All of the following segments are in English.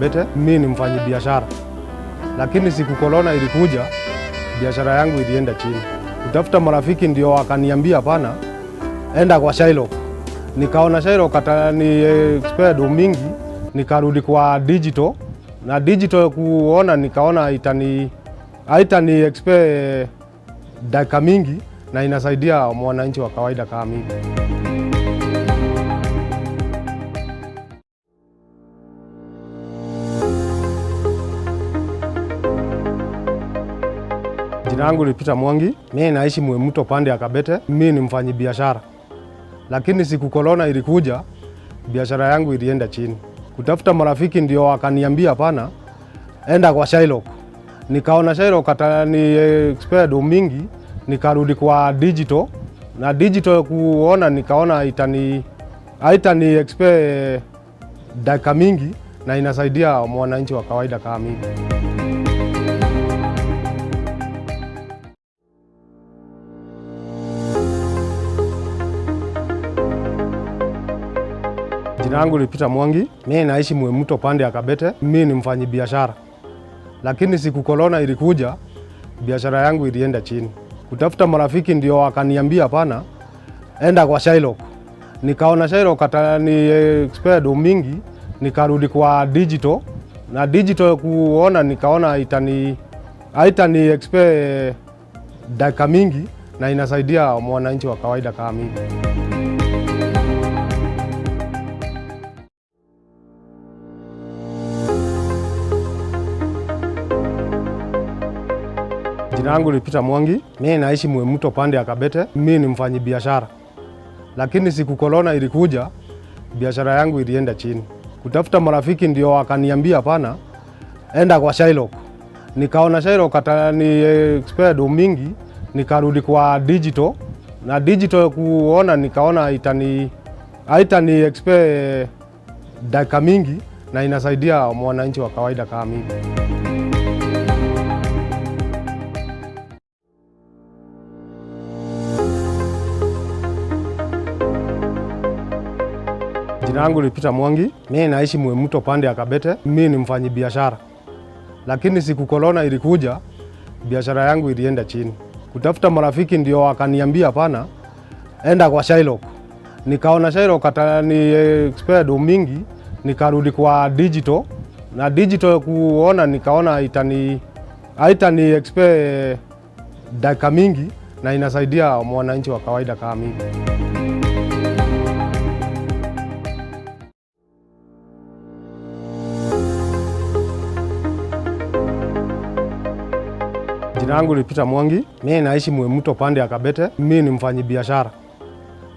Bete, mimi ni mfanyi biashara. Lakini siku corona ilikuja, biashara yangu ilienda chini. Kutafuta marafiki ndio wakaniambia hapana, enda kwa Shylock. Nikaona Shylock atani expert mingi, nikarudi kwa digital. Na digital kuona nikaona haitani expert dakika mingi na inasaidia mwananchi wa kawaida kama mimi. Jina langu ni Peter Mwangi, mimi naishi Mto pande ya Kabete, mimi ni mfanyi biashara. Lakini siku corona ilikuja, biashara yangu ilienda chini. Kutafuta marafiki ndio wakaniambia hapana, enda kwa Shylock. Nikaona Shylock atani expert mingi, nikarudi kwa digital. Na digital kuona nikaona haitani expert dakika mingi na inasaidia mwananchi wa kawaida kama mimi. Jina langu ni Peter Mwangi, mimi naishi Mto pande ya Kabete, mimi ni mfanyi biashara. Lakini siku corona ilikuja, biashara yangu ilienda chini. Kutafuta marafiki ndio wakaniambia hapana, enda kwa Shylock. Nikaona Shylock atani expert mingi, nikarudi kwa digital. Na digital kuona nikaona haitani expert dakika mingi na inasaidia mwananchi wa kawaida kama mimi. Jina langu ni Peter Mwangi, mimi naishi Mto pande ya Kabete, mimi ni mfanyi biashara. Lakini siku corona ilikuja, biashara yangu ilienda chini. Kutafuta marafiki ndio wakaniambia hapana, enda kwa Shylock. Nikaona Shylock atani expert mingi, nikarudi kwa digital. Na digital kuona nikaona haitani expert dakika mingi na inasaidia mwananchi wa kawaida kama mimi. Jina langu ni Peter Mwangi, mimi naishi Mto pande ya Kabete, mimi ni mfanyi biashara. Lakini siku corona ilikuja, biashara yangu ilienda chini. Kutafuta marafiki ndio wakaniambia hapana, enda kwa Shylock. Nikaona Shylock atani expert mingi, nikarudi kwa digital. Na digital kuona nikaona haitani expert dakika mingi na inasaidia mwananchi wa kawaida kama mimi. Jina langu ni Peter Mwangi, mimi naishi Mto pande ya Kabete, mimi ni mfanyi biashara.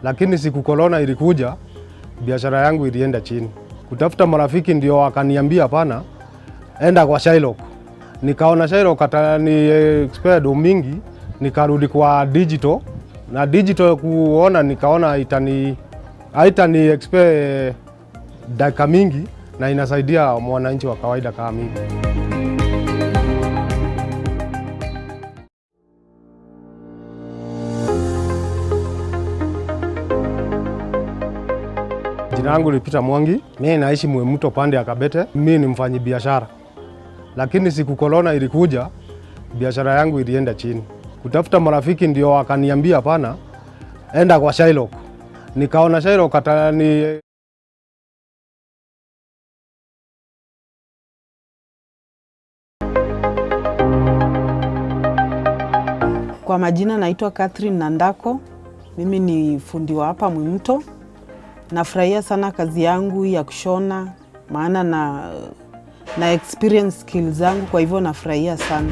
Lakini siku corona ilikuja, biashara yangu ilienda chini. Kutafuta marafiki ndio wakaniambia hapana, enda kwa Shylock. Nikaona Shylock atani expert mingi, nikarudi kwa digital. Na digital kuona nikaona haitani expert dakika mingi na inasaidia mwananchi wa kawaida kama mimi. Jina langu ni Peter Mwangi, mimi naishi Mto pande ya Kabete, mimi ni mfanyi biashara. Lakini siku corona ilikuja, biashara yangu ilienda chini. Kutafuta marafiki ndio wakaniambia hapana, enda kwa Shylock. Nikaona Shylock atani Kwa majina naitwa Catherine Nandako, mimi ni fundi wa hapa Mto. Nafurahia sana kazi yangu ya kushona, maana na experience skills zangu, kwa hivyo nafurahia sana.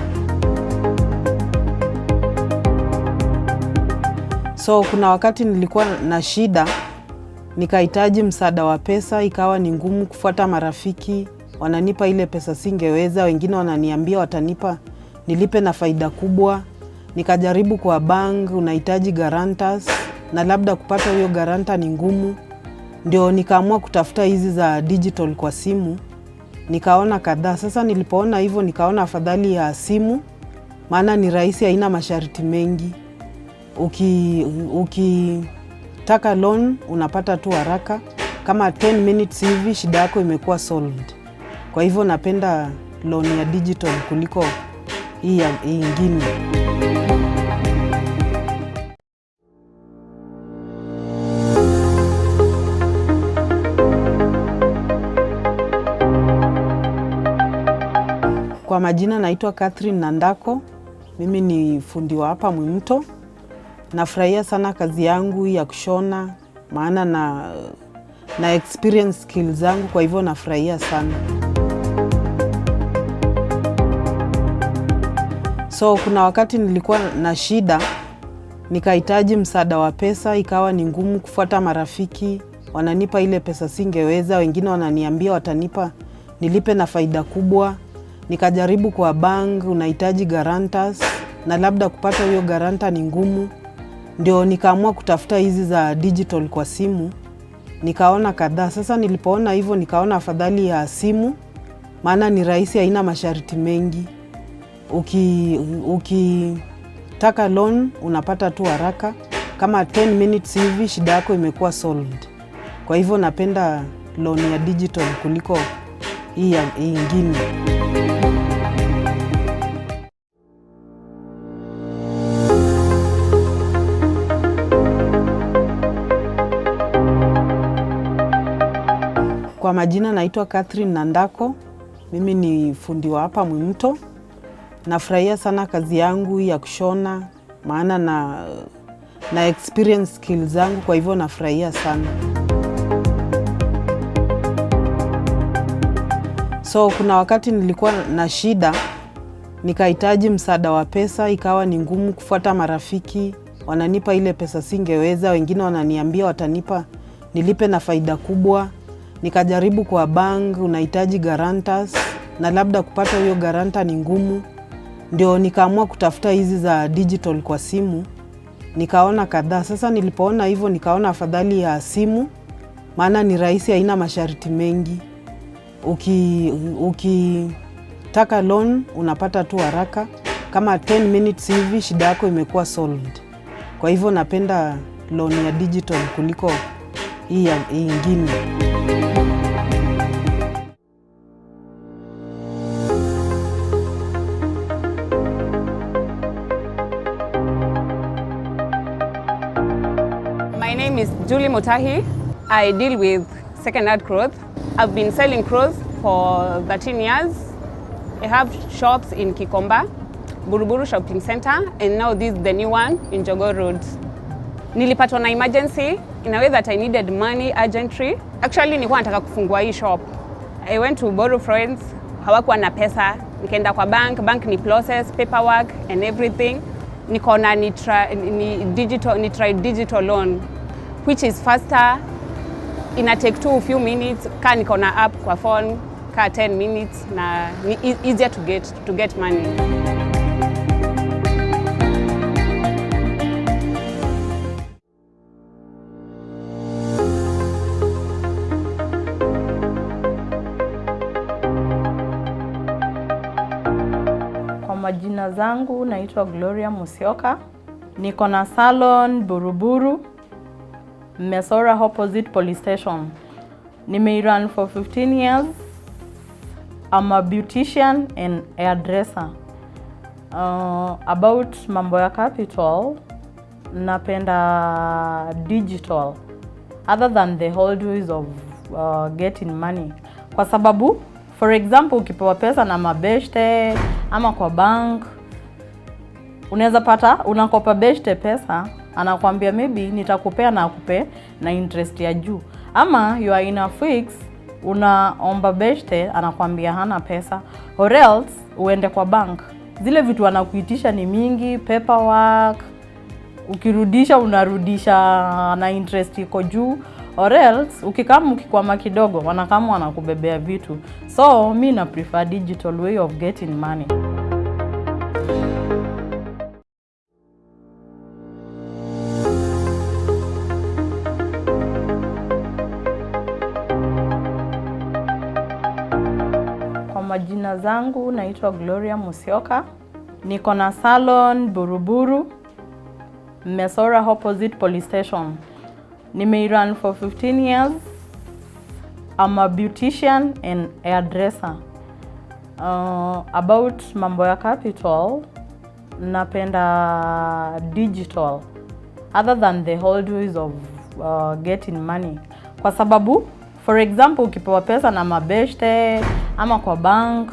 So kuna wakati nilikuwa na shida, nikahitaji msaada wa pesa, ikawa ni ngumu kufuata marafiki, wananipa ile pesa singeweza, wengine wananiambia watanipa nilipe na faida kubwa. Nikajaribu kwa bank, unahitaji guarantors na labda kupata huyo guarantor ni ngumu. Ndio nikaamua kutafuta hizi za digital kwa simu. Nikaona kadhaa. Sasa nilipoona hivyo nikaona afadhali ya simu, maana ni rahisi, haina masharti mengi. Ukitaka loan unapata tu haraka. Kama 10 minutes hivi shida yako imekuwa solved. Kwa hivyo napenda loan ya digital kuliko hii ingine. Kwa majina naitwa Catherine Nandako. Mimi ni fundi wa hapa Mwimto. Nafurahia sana kazi yangu ya kushona, maana na experience skills zangu, kwa hivyo nafurahia sana. So kuna wakati nilikuwa na shida, nikahitaji msaada wa pesa, ikawa ni ngumu kufuata marafiki, wananipa ile pesa singeweza, wengine wananiambia watanipa nilipe na faida kubwa. Nikajaribu kwa bank, unahitaji guarantors, na labda kupata hiyo guarantor ni ngumu. Ndio nikaamua kutafuta hizi za digital kwa simu. Nikaona kadhaa. Sasa nilipoona hivyo nikaona afadhali ya simu, maana ni rahisi, haina masharti mengi. Ukitaka loan unapata tu haraka. Kama 10 minutes hivi shida yako imekuwa solved. Kwa hivyo napenda loan ya digital kuliko hii ingine. Kwa majina naitwa Catherine Nandako. Mimi ni fundi wa hapa Mwimto. Nafurahia sana kazi yangu ya kushona, maana na experience skills zangu, kwa hivyo nafurahia sana. So kuna wakati nilikuwa na shida, nikahitaji msaada wa pesa, ikawa ni ngumu kufuata marafiki, wananipa ile pesa singeweza, wengine wananiambia watanipa nilipe na faida kubwa. Nikajaribu kwa bank, unahitaji guarantors, na labda kupata hiyo guarantor ni ngumu. Ndio nikaamua kutafuta hizi za digital kwa simu. Nikaona kadhaa. Sasa nilipoona hivyo nikaona afadhali ya simu, maana ni rahisi, haina masharti mengi. Ukitaka loan unapata tu haraka. Kama 10 minutes hivi shida yako imekuwa solved. Kwa hivyo napenda loan ya digital kuliko hii ingine. My name is Julie Motahi. I deal with second-hand clothes. I've been selling clothes for 13 years. I have shops in Kikomba, Buruburu Shopping Center, and now this is the new one in Jogoo Road. Nilipatwa na emergency in a way that I needed money urgently. Actually nilikuwa nataka kufungua hii shop. I went to borrow friends, hawakuwa na pesa. Nikaenda kwa bank ni process, paperwork and everything. Nikaona ni try digital loan, which is faster. Ina take a few minutes. Ka nikaona app kwa phone, ka 10 minutes na ni easier to get money. Kwa majina zangu naitwa Gloria Musyoka. Niko na salon Buruburu, Mesora opposite police station. Nimeirun for 15 years. I'm a beautician and hairdresser. About mambo ya capital, napenda digital other than the old ways of getting money. Kwa sababu, for example, ukipewa pesa na mabeshte ama kwa bank, unaweza pata unakopa beshte pesa, anakuambia maybe nitakupea na akupe na interest ya juu. Ama you are in a fix, unaomba beshte, anakuambia hana pesa. Or else uende kwa bank, zile vitu wanakuitisha ni mingi, paperwork, ukirudisha unarudisha na interest iko juu. Or else ukikwama kidogo wanakama wanakubebea vitu. So mi na prefer digital way of getting money. Kwa majina zangu naitwa Gloria Musyoka. Niko na salon Buruburu, Mesora opposite police station. Nimeirun for 15 years. I'm a beautician and hairdresser. About mambo ya capital, napenda digital other than the old ways of getting money. Kwa sababu, for example, ukipewa pesa na mabeshte ama kwa bank,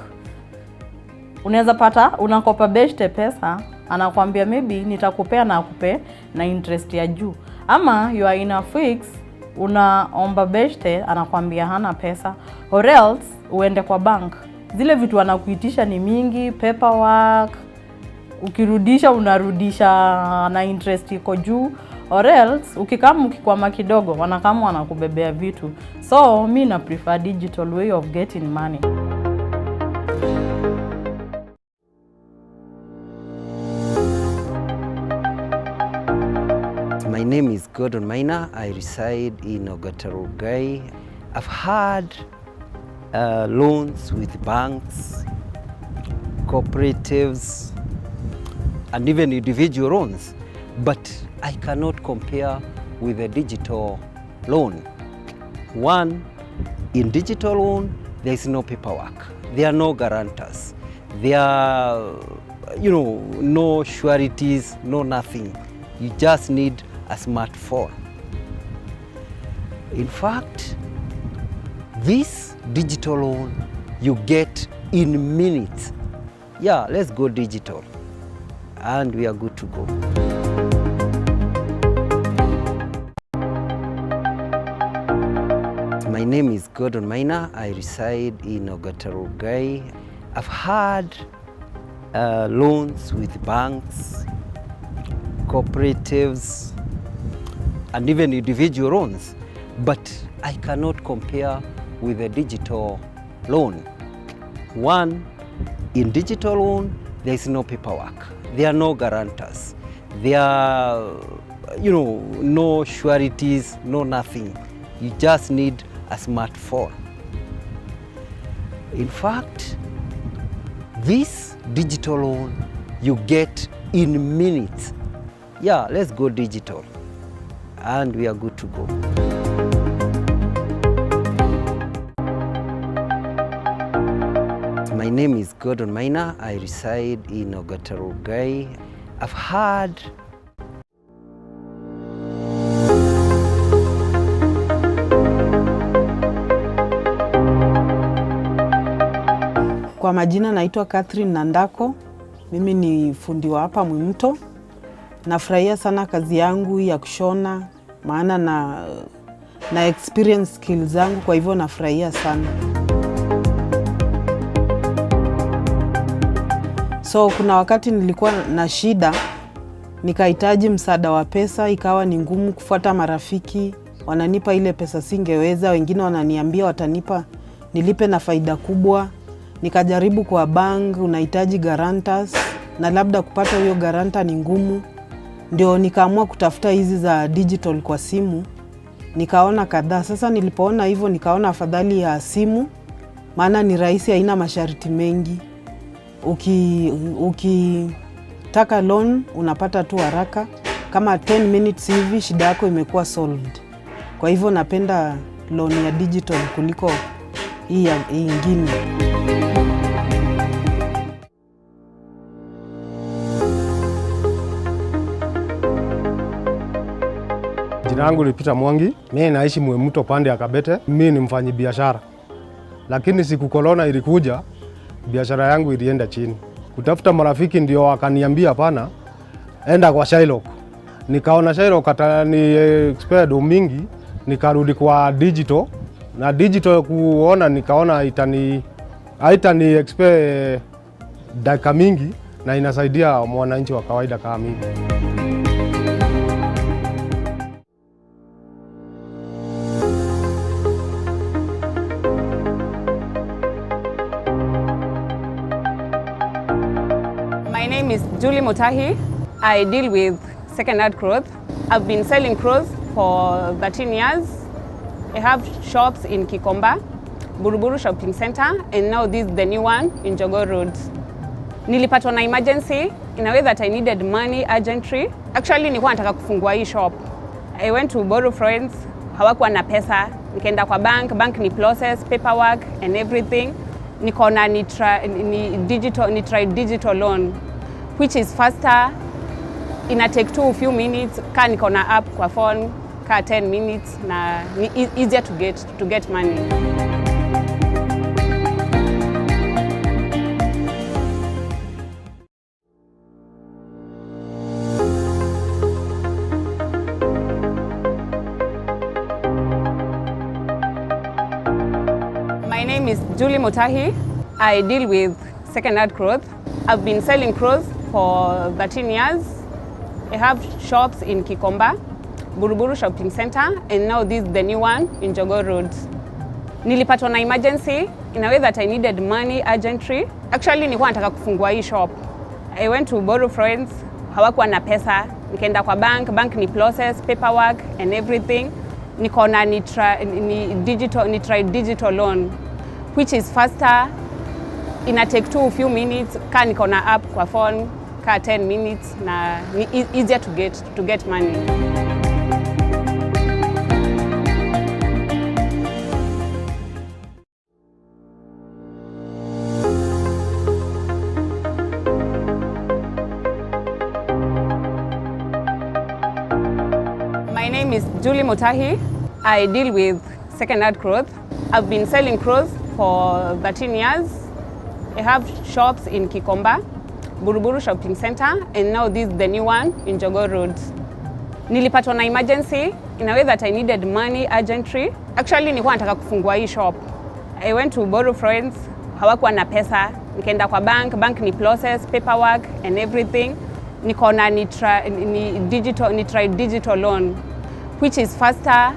unaweza pata unakopa beshte pesa, anakuambia maybe nitakupea na akupe na interest ya juu. Ama you are in a fix, unaomba beshte, anakuambia hana pesa, or else uende kwa bank. Zile vitu wanakuitisha ni mingi, paperwork, ukirudisha unarudisha na interest iko juu, or else ukikwama kidogo wanakama wanakubebea vitu. So mi na prefer digital way of getting money. My name is Gordon Maina. I reside in Ogatarugai. I've had loans with banks, cooperatives, and even individual loans, but I cannot compare with a digital loan. One, in digital loan, there is no paperwork. There are no guarantors. There are, no sureties, no nothing. You just need a smartphone. In fact, this digital loan you get in minutes. Yeah, let's go digital and we are good to go. My name is Gordon Maina. I reside in Ogatarugai. I've had loans with banks, cooperatives, and even individual loans, but I cannot compare with a digital loan. One, in digital loan, there is no paperwork. There are no guarantors. There are, no sureties, no nothing. You just need a smartphone. In fact, this digital loan you get in minutes. Yeah, let's go digital and we are good to go. My name is Gordon Maina. I reside in Ogatarugai. I've had Kwa majina naitwa Catherine Nandako. Mimi ni fundi wa hapa Mwimto. Nafurahia sana kazi yangu ya kushona, maana na experience skills zangu, kwa hivyo nafurahia sana. So kuna wakati nilikuwa na shida, nikahitaji msaada wa pesa, ikawa ni ngumu kufuata marafiki, wananipa ile pesa singeweza, wengine wananiambia watanipa nilipe na faida kubwa. Nikajaribu kwa bank, unahitaji guarantors, na labda kupata hiyo guarantor ni ngumu. Ndio nikaamua kutafuta hizi za digital kwa simu. Nikaona kadhaa. Sasa nilipoona hivyo nikaona afadhali ya simu, maana ni rahisi, haina masharti mengi. Ukitaka loan unapata tu haraka, kama 10 minutes hivi shida yako imekuwa solved. Kwa hivyo napenda loan ya digital kuliko hii ingine. Jina langu ni Peter Mwangi. Mimi naishi Mwimto pande ya Kabete. Mimi ni mfanyi biashara. Lakini siku corona ilikuja, biashara yangu ilienda chini. Kutafuta marafiki ndio wakaniambia hapana, enda kwa Shylock. Nikaona Shylock atani expert mingi, nikarudi kwa digital. Na digital kuona nikaona haitani expert dakika mingi na inasaidia mwananchi wa kawaida kama mimi. My name is Julie Motahi. I deal with second-hand clothes. I've been selling clothes for 13 years. I have shops in Kikomba, Buruburu Shopping Center, and now this is the new one in Jogoo Road. Nilipatwa na emergency in a way that I needed money urgently. Actually, nilikuwa nataka kufungua hii shop. I went to borrow friends, hawakuwa na pesa, nikaenda kwa bank ni process paperwork and everything. Nikaona ni try digital loan which is faster, ina take a few minutes. Ka nikaona app kwa phone ka 10 minutes na ni easier to get money. My name is Julie Motahi. I deal with second-hand clothes. I've been selling clothes for 13 years. I have shops in Kikomba, Buruburu Shopping Center, and now this is the new one in Jogoo Road. Nilipatwa na emergency in a way that I needed money urgently. Actually, nilikuwa nataka kufungua hii shop. I went to borrow friends, hawakuwa na pesa. Nikaenda kwa bank ni process paperwork and everything. Nikaona ni try digital loan which is faster, ina take a few minutes. Ka nikaona app kwa phone ka 10 minutes na ni easier to get money. My name is Julie Motahi. I deal with second-hand clothes. I've been selling clothes for 13 years. I have shops in Kikomba, Buruburu Shopping Center, and now this is the new one in Jogoo Road. Nilipatwa na emergency in a way that I needed money urgently. Actually, nilikuwa nataka kufungua hii shop. I went to borrow friends, hawakuwa na pesa. Nikaenda kwa bank ni process paperwork and everything. Nikaona ni try digital loan which is faster,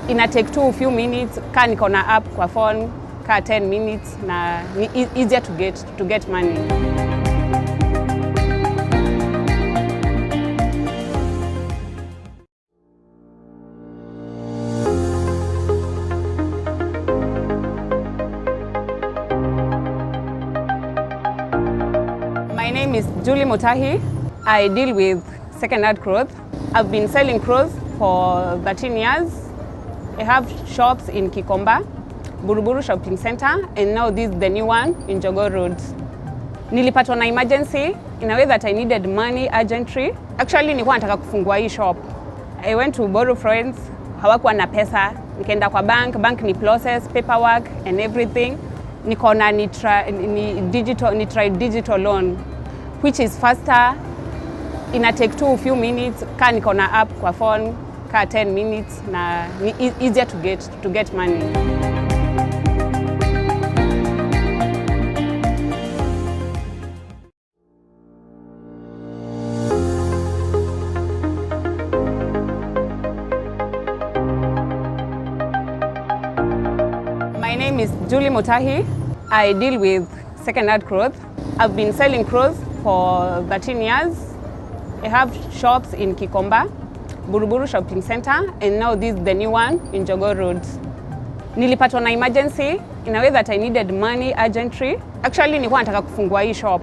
ina take a few minutes. Ka nikaona app kwa phone ka 10 minutes na ni easier to get money. My name is Julie Motahi. I deal with second-hand clothes. I've been selling clothes for 13 years. I have shops in Kikomba, Buruburu Shopping Center, and now this is the new one in Jogoo Road. Nilipatwa na emergency in a way that I needed money urgently. Actually, nilikuwa nataka kufungua hii shop. I went to borrow friends, hawakuwa na pesa. Nikaenda kwa bank ni process paperwork and everything. Nikaona ni try digital loan which is faster, ina take a few minutes. Ka nikaona app kwa phone ka 10 minutes na ni easier to get money. My name is Julie Motahi. I deal with second-hand clothes. I've been selling clothes for 13 years. I have shops in Kikomba, Buruburu Shopping Center, and now this is the new one in Jogoo Road. Nilipatwa na emergency in a way that I needed money urgently. Actually, nilikuwa nataka kufungua hii shop.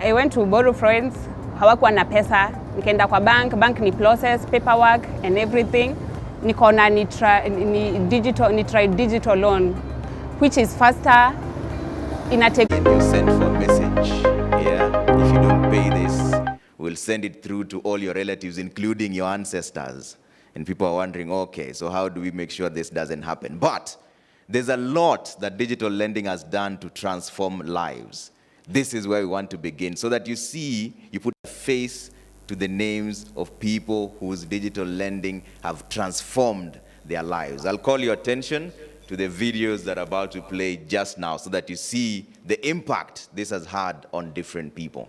I went to borrow friends, hawakuwa na pesa. Nikaenda kwa bank ni process paperwork and everything. Nikaona ni try digital loan which is faster, ina take. And you send for a message, yeah? If you don't pay this, we'll send it through to all your relatives, including your ancestors. And people are wondering, okay, so how do we make sure this doesn't happen? But there's a lot that digital lending has done to transform lives. This is where we want to begin, so that you put a face to the names of people whose digital lending have transformed their lives. I'll call your attention to the videos that are about to play just now, so that you see the impact this has had on different people.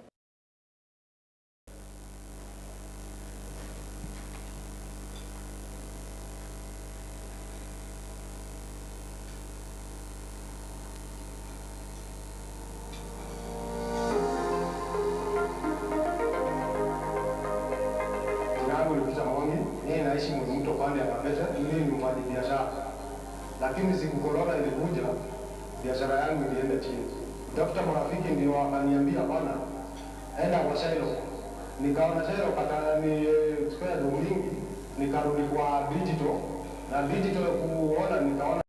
Naishi mto pande ya Kabete, mimi ni mfanyabiashara. Lakini siku corona ilikuja, biashara yangu ilienda chini. Tafuta marafiki ndio wakaniambia bana, enda kwa Shailo. Nikaona Shailo ni spare mingi, nikarudi kwa digital, Na digital kuona nikaona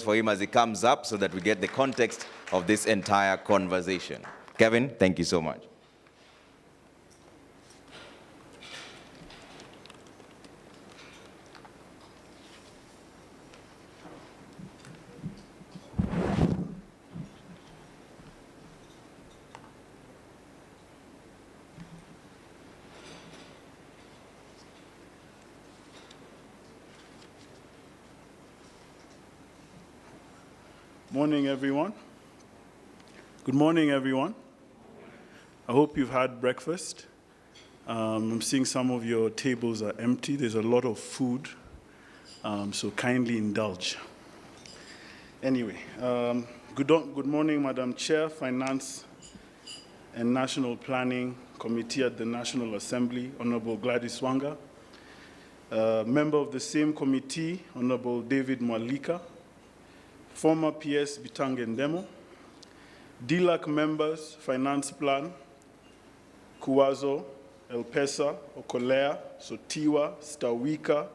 for him as he comes up so that we get the context of this entire conversation. Kevin, thank you so much. Morning, everyone. Good morning, everyone. I hope you've had breakfast. I'm seeing some of your tables are empty. There's a lot of food, so kindly indulge. Anyway, good morning, Madam Chair, Finance and National Planning Committee at the National Assembly, Honorable Gladys Wanga. Member of the same committee, Honorable David Mwalika. Former PS Bitange Ndemo, DLAK members, Finance Plan, Kuwazo, El Pesa, Okolea, Sotiwa, Stawika,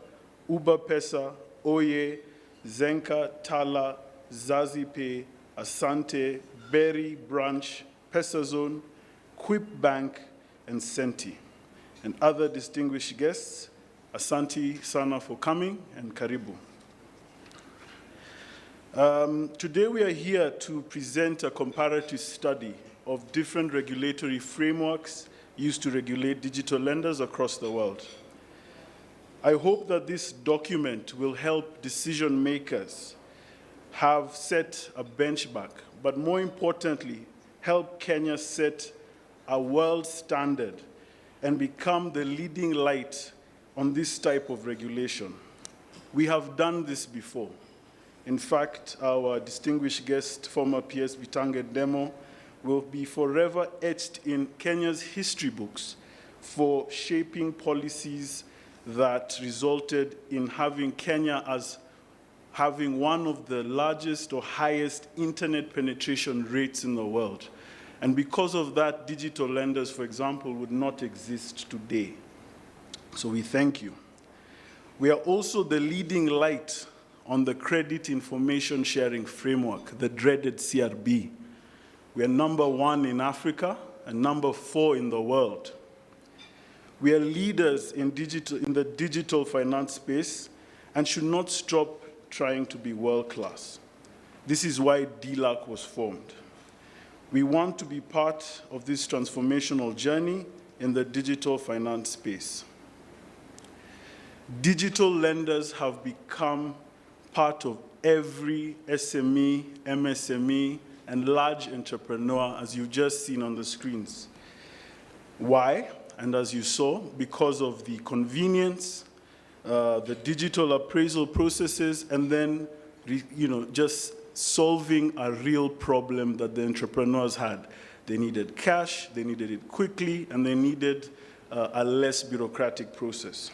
Uba Pesa, Oye, Zenka, Tala, Zazipe, Asante, Berry, Branch, Pesa Zone, Quip Bank, and Senti. And other distinguished guests, Asante Sana for coming, and Karibu. Today we are here to present a comparative study of different regulatory frameworks used to regulate digital lenders across the world. I hope that this document will help decision makers have set a benchmark, but more importantly, help Kenya set a world standard and become the leading light on this type of regulation. We have done this before. In fact, our distinguished guest, former PS Bitange Ndemo, will be forever etched in Kenya's history books for shaping policies that resulted in having Kenya as having one of the largest or highest internet penetration rates in the world. And because of that, digital lenders, for example, would not exist today. So we thank you. We are also the leading light on the Credit Information Sharing Framework, the dreaded CRB. We are #1 in Africa and #4 in the world. We are leaders in the digital finance space and should not stop trying to be world-class. This is why DLAK was formed. We want to be part of this transformational journey in the digital finance space. Digital lenders have become part of every SME, MSME, and large entrepreneur, as you've just seen on the screens. Why? And as you saw, because of the convenience, the digital appraisal processes, and then just solving a real problem that the entrepreneurs had. They needed cash, they needed it quickly, and they needed a less bureaucratic process.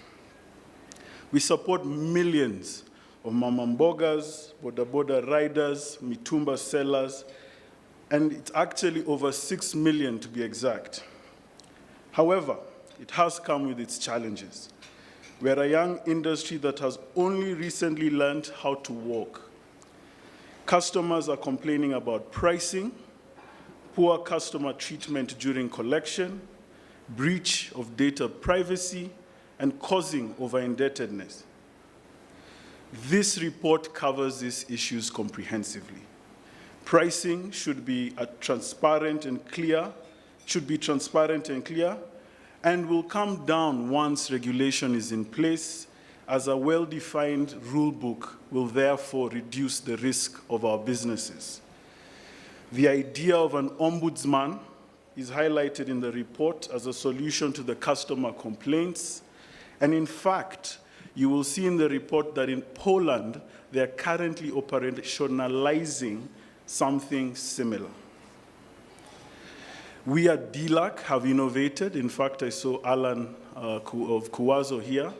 We support millions of mama mbogas, boda boda riders, mitumba sellers, and it's actually over 6 million to be exact. However, it has come with its challenges. We're a young industry that has only recently learned how to walk. Customers are complaining about pricing, poor customer treatment during collection, breach of data privacy, and causing over-indebtedness. This report covers these issues comprehensively. Pricing should be transparent and clear, and will come down once regulation is in place, as a well-defined rule book will therefore reduce the risk of our businesses. The idea of an ombudsman is highlighted in the report as a solution to the customer complaints. And in fact, you will see in the report that in Poland, they are currently operationalizing something similar. We at DLAK have innovated. In fact, I saw Alan of Kuwazo here,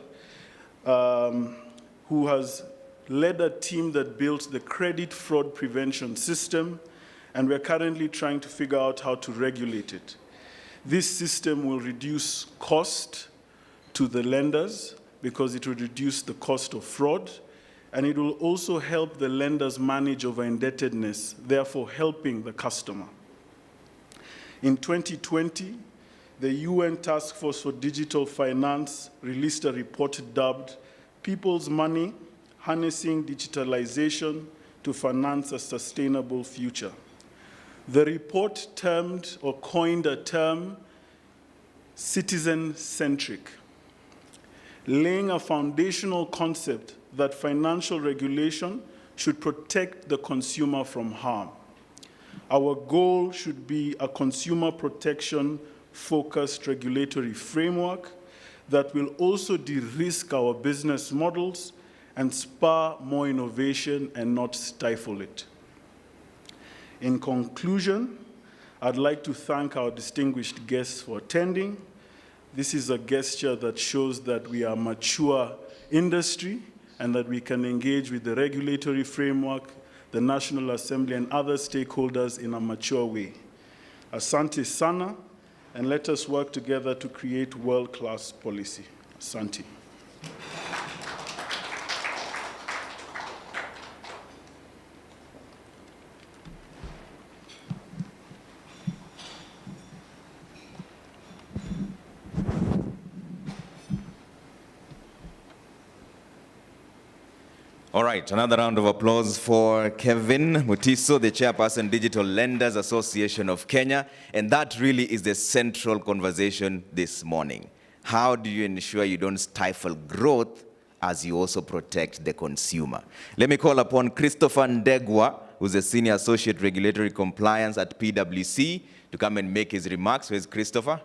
who has led a team that built the credit fraud prevention system, and we're currently trying to figure out how to regulate it. This system will reduce cost to the lenders because it will reduce the cost of fraud, and it will also help the lenders manage over-indebtedness, therefore helping the customer. In 2020, the UN Task Force for Digital Finance released a report dubbed People's Money, Harnessing Digitalization to Finance a Sustainable Future. The report termed or coined a term, citizen-centric, laying a foundational concept that financial regulation should protect the consumer from harm. Our goal should be a consumer protection-focused regulatory framework that will also de-risk our business models and spur more innovation and not stifle it. In conclusion, I'd like to thank our distinguished guests for attending. This is a gesture that shows that we are a mature industry and that we can engage with the regulatory framework, the National Assembly, and other stakeholders in a mature way. Asante sana, and let us work together to create world-class policy. Asante. All right, another round of applause for Kevin Mutiso, the chairperson, Digital Lenders Association of Kenya. And that really is the central conversation this morning. How do you ensure you don't stifle growth as you also protect the consumer? Let me call upon Christopher Ndegwa, who's a Senior Associate Regulatory Compliance at PwC, to come and make his remarks. Where's Christopher?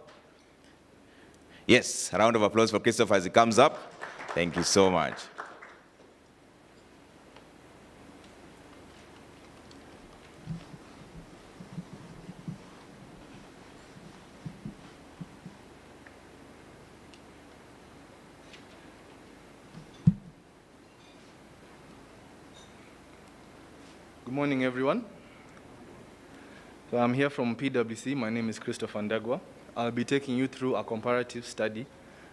Yes, a round of applause for Christopher as he comes up. Thank you so much. Good morning, everyone. So I'm here from PwC. My name is Christopher Ndegwa. I'll be taking you through a comparative study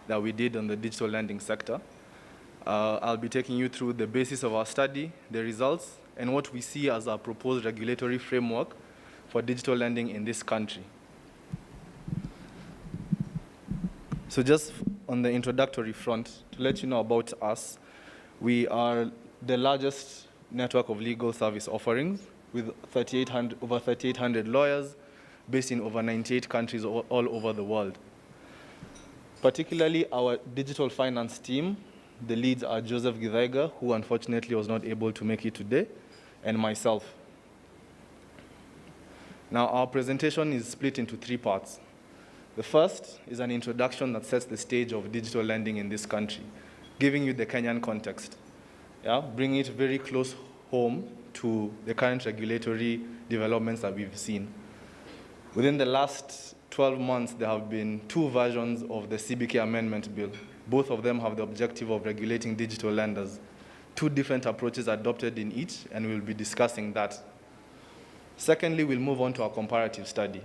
that we did on the digital lending sector. I'll be taking you through the basis of our study, the results, and what we see as our proposed regulatory framework for digital lending in this country. So just on the introductory front, to let you know about us, we are the largest network of legal service offerings with over 3,800 lawyers based in over 98 countries all over the world. Particularly our digital finance team, the leads are Joseph Githaiga, who unfortunately was not able to make it today, and myself. Now our presentation is split into 3 parts. The first is an introduction that sets the stage of digital lending in this country, giving you the Kenyan context. Bring it very close home to the current regulatory developments that we've seen. Within the last 12 months, there have been 2 versions of the CBK Amendment Bill. Both of them have the objective of regulating digital lenders. 2 different approaches adopted in each, and we'll be discussing that. Secondly, we'll move on to our comparative study.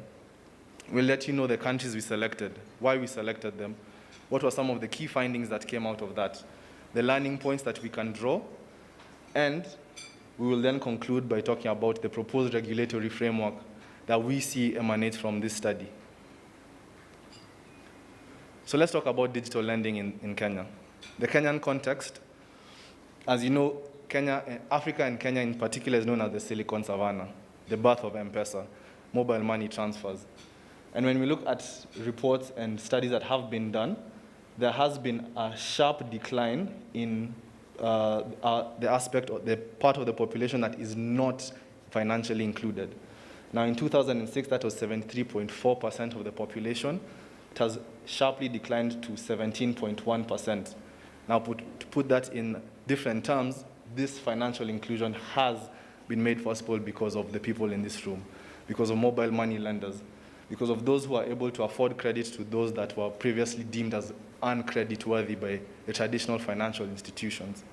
We'll let you know the countries we selected, why we selected them, what were some of the key findings that came out of that, the learning points that we can draw, and we will then conclude by talking about the proposed regulatory framework that we see emanates from this study. So let's talk about digital lending in Kenya. The Kenyan context, as you know, Africa and Kenya in particular is known as the Silicon Savannah, the birth of M-Pesa, mobile money transfers. And when we look at reports and studies that have been done, there has been a sharp decline in the aspect or the part of the population that is not financially included. Now in 2006, that was 73.4% of the population. It has sharply declined to 17.1%. Now to put that in different terms, this financial inclusion has been made possible because of the people in this room, because of mobile money lenders, because of those who are able to afford credit to those that were previously deemed as uncreditworthy by the traditional financial institutions.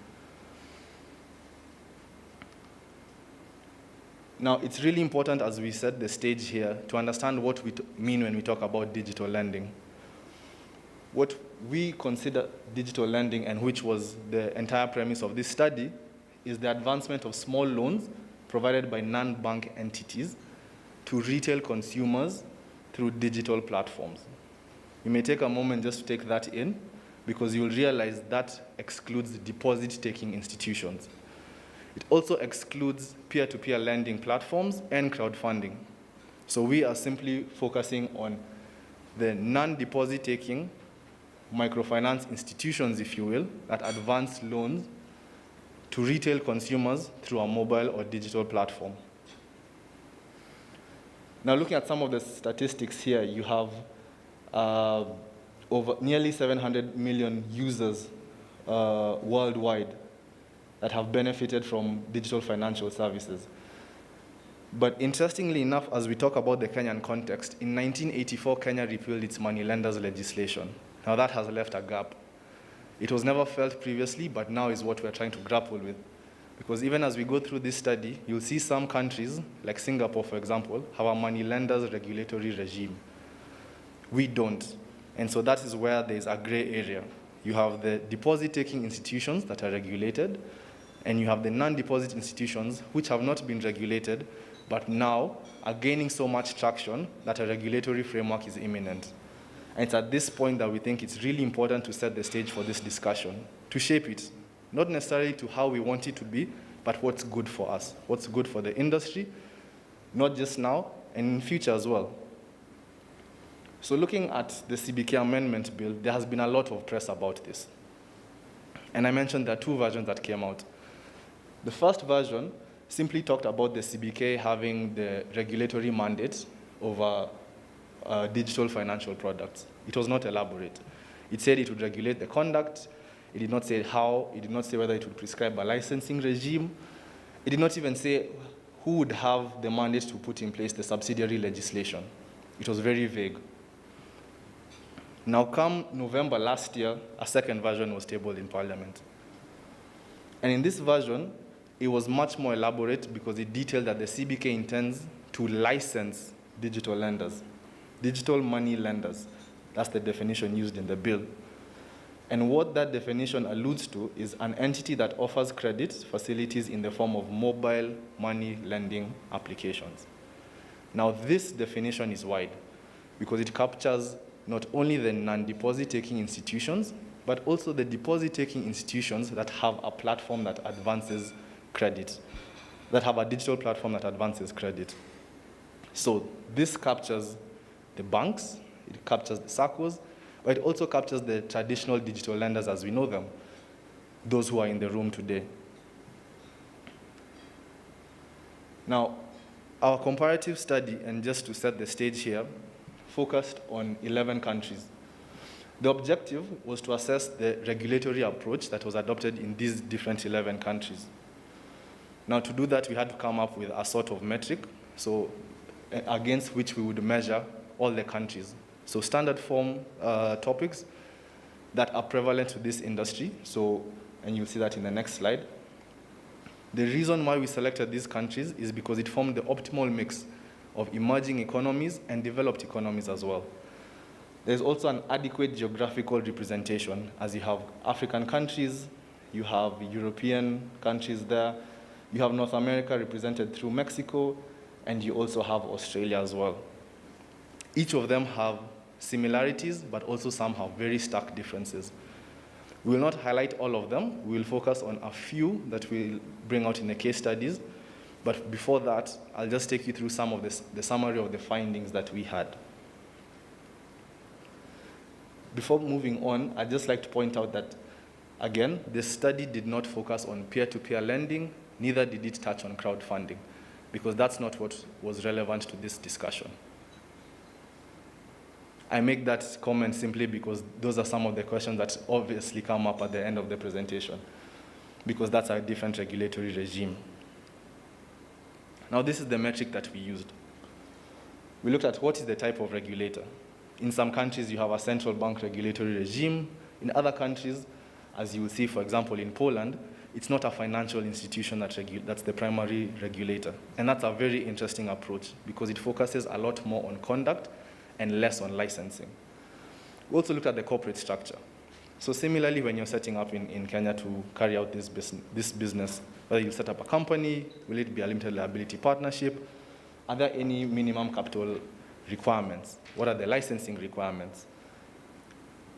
Now, it's really important as we set the stage here to understand what we mean when we talk about digital lending. What we consider digital lending, and which was the entire premise of this study, is the advancement of small loans provided by non-bank entities to retail consumers through digital platforms. You may take a moment just to take that in, because you'll realize that excludes deposit-taking institutions. It also excludes peer-to-peer lending platforms and crowdfunding. So we are simply focusing on the non-deposit-taking microfinance institutions, if you will, that advance loans to retail consumers through a mobile or digital platform. Now, looking at some of the statistics here, you have over nearly 700 million users worldwide that have benefited from digital financial services. But interestingly enough, as we talk about the Kenyan context, in 1984, Kenya repealed its money lenders legislation. Now that has left a gap. It was never felt previously, but now is what we're trying to grapple with. Because even as we go through this study, you'll see some countries, like Singapore, for example, have a money lenders regulatory regime. We don't. And so that is where there's a gray area. You have the deposit-taking institutions that are regulated, and you have the non-deposit institutions which have not been regulated, but now are gaining so much traction that a regulatory framework is imminent. And it's at this point that we think it's really important to set the stage for this discussion, to shape it, not necessarily to how we want it to be, but what's good for us, what's good for the industry, not just now, and in future as well. So looking at the CBK Amendment Bill, there has been a lot of press about this. And I mentioned there are two versions that came out. The first version simply talked about the CBK having the regulatory mandate over digital financial products. It was not elaborate. It said it would regulate the conduct. It did not say how. It did not say whether it would prescribe a licensing regime. It did not even say who would have the mandate to put in place the subsidiary legislation. It was very vague. Now, come November last year, a second version was tabled in Parliament. And in this version, it was much more elaborate because it detailed that the CBK intends to license digital lenders, digital money lenders. That's the definition used in the bill. And what that definition alludes to is an entity that offers credit facilities in the form of mobile money lending applications. Now, this definition is wide because it captures not only the non-deposit-taking institutions, but also the deposit-taking institutions that have a platform that advances credit, that have a digital platform that advances credit. So this captures the banks, it captures the SACCOs, but it also captures the traditional digital lenders as we know them, those who are in the room today. Now, our comparative study, and just to set the stage here, focused on 11 countries. The objective was to assess the regulatory approach that was adopted in these different 11 countries. Now, to do that, we had to come up with a sort of metric, so against which we would measure all the countries. So standard form topics that are prevalent to this industry. So, and you'll see that in the next slide. The reason why we selected these countries is because it formed the optimal mix of emerging economies and developed economies as well. There's also an adequate geographical representation, as you have African countries, you have European countries there, You have North America represented through Mexico, and you also have Australia as well. Each of them have similarities, but also some have very stark differences. We will not highlight all of them. We will focus on a few that we'll bring out in the case studies. But before that, I'll just take you through some of the summary of the findings that we had. Before moving on, I'd just like to point out that, again, the study did not focus on peer-to-peer lending, neither did it touch on crowdfunding, because that's not what was relevant to this discussion. I make that comment simply because those are some of the questions that obviously come up at the end of the presentation, because that's a different regulatory regime. Now, this is the metric that we used. We looked at what is the type of regulator. In some countries, you have a central bank regulatory regime. In other countries, as you will see, for example, in Poland, it's not a financial institution that's the primary regulator. And that's a very interesting approach because it focuses a lot more on conduct and less on licensing. We also looked at the corporate structure. So similarly, when you're setting up in Kenya to carry out this business, whether you set up a company, will it be a limited liability partnership? Are there any minimum capital requirements? What are the licensing requirements?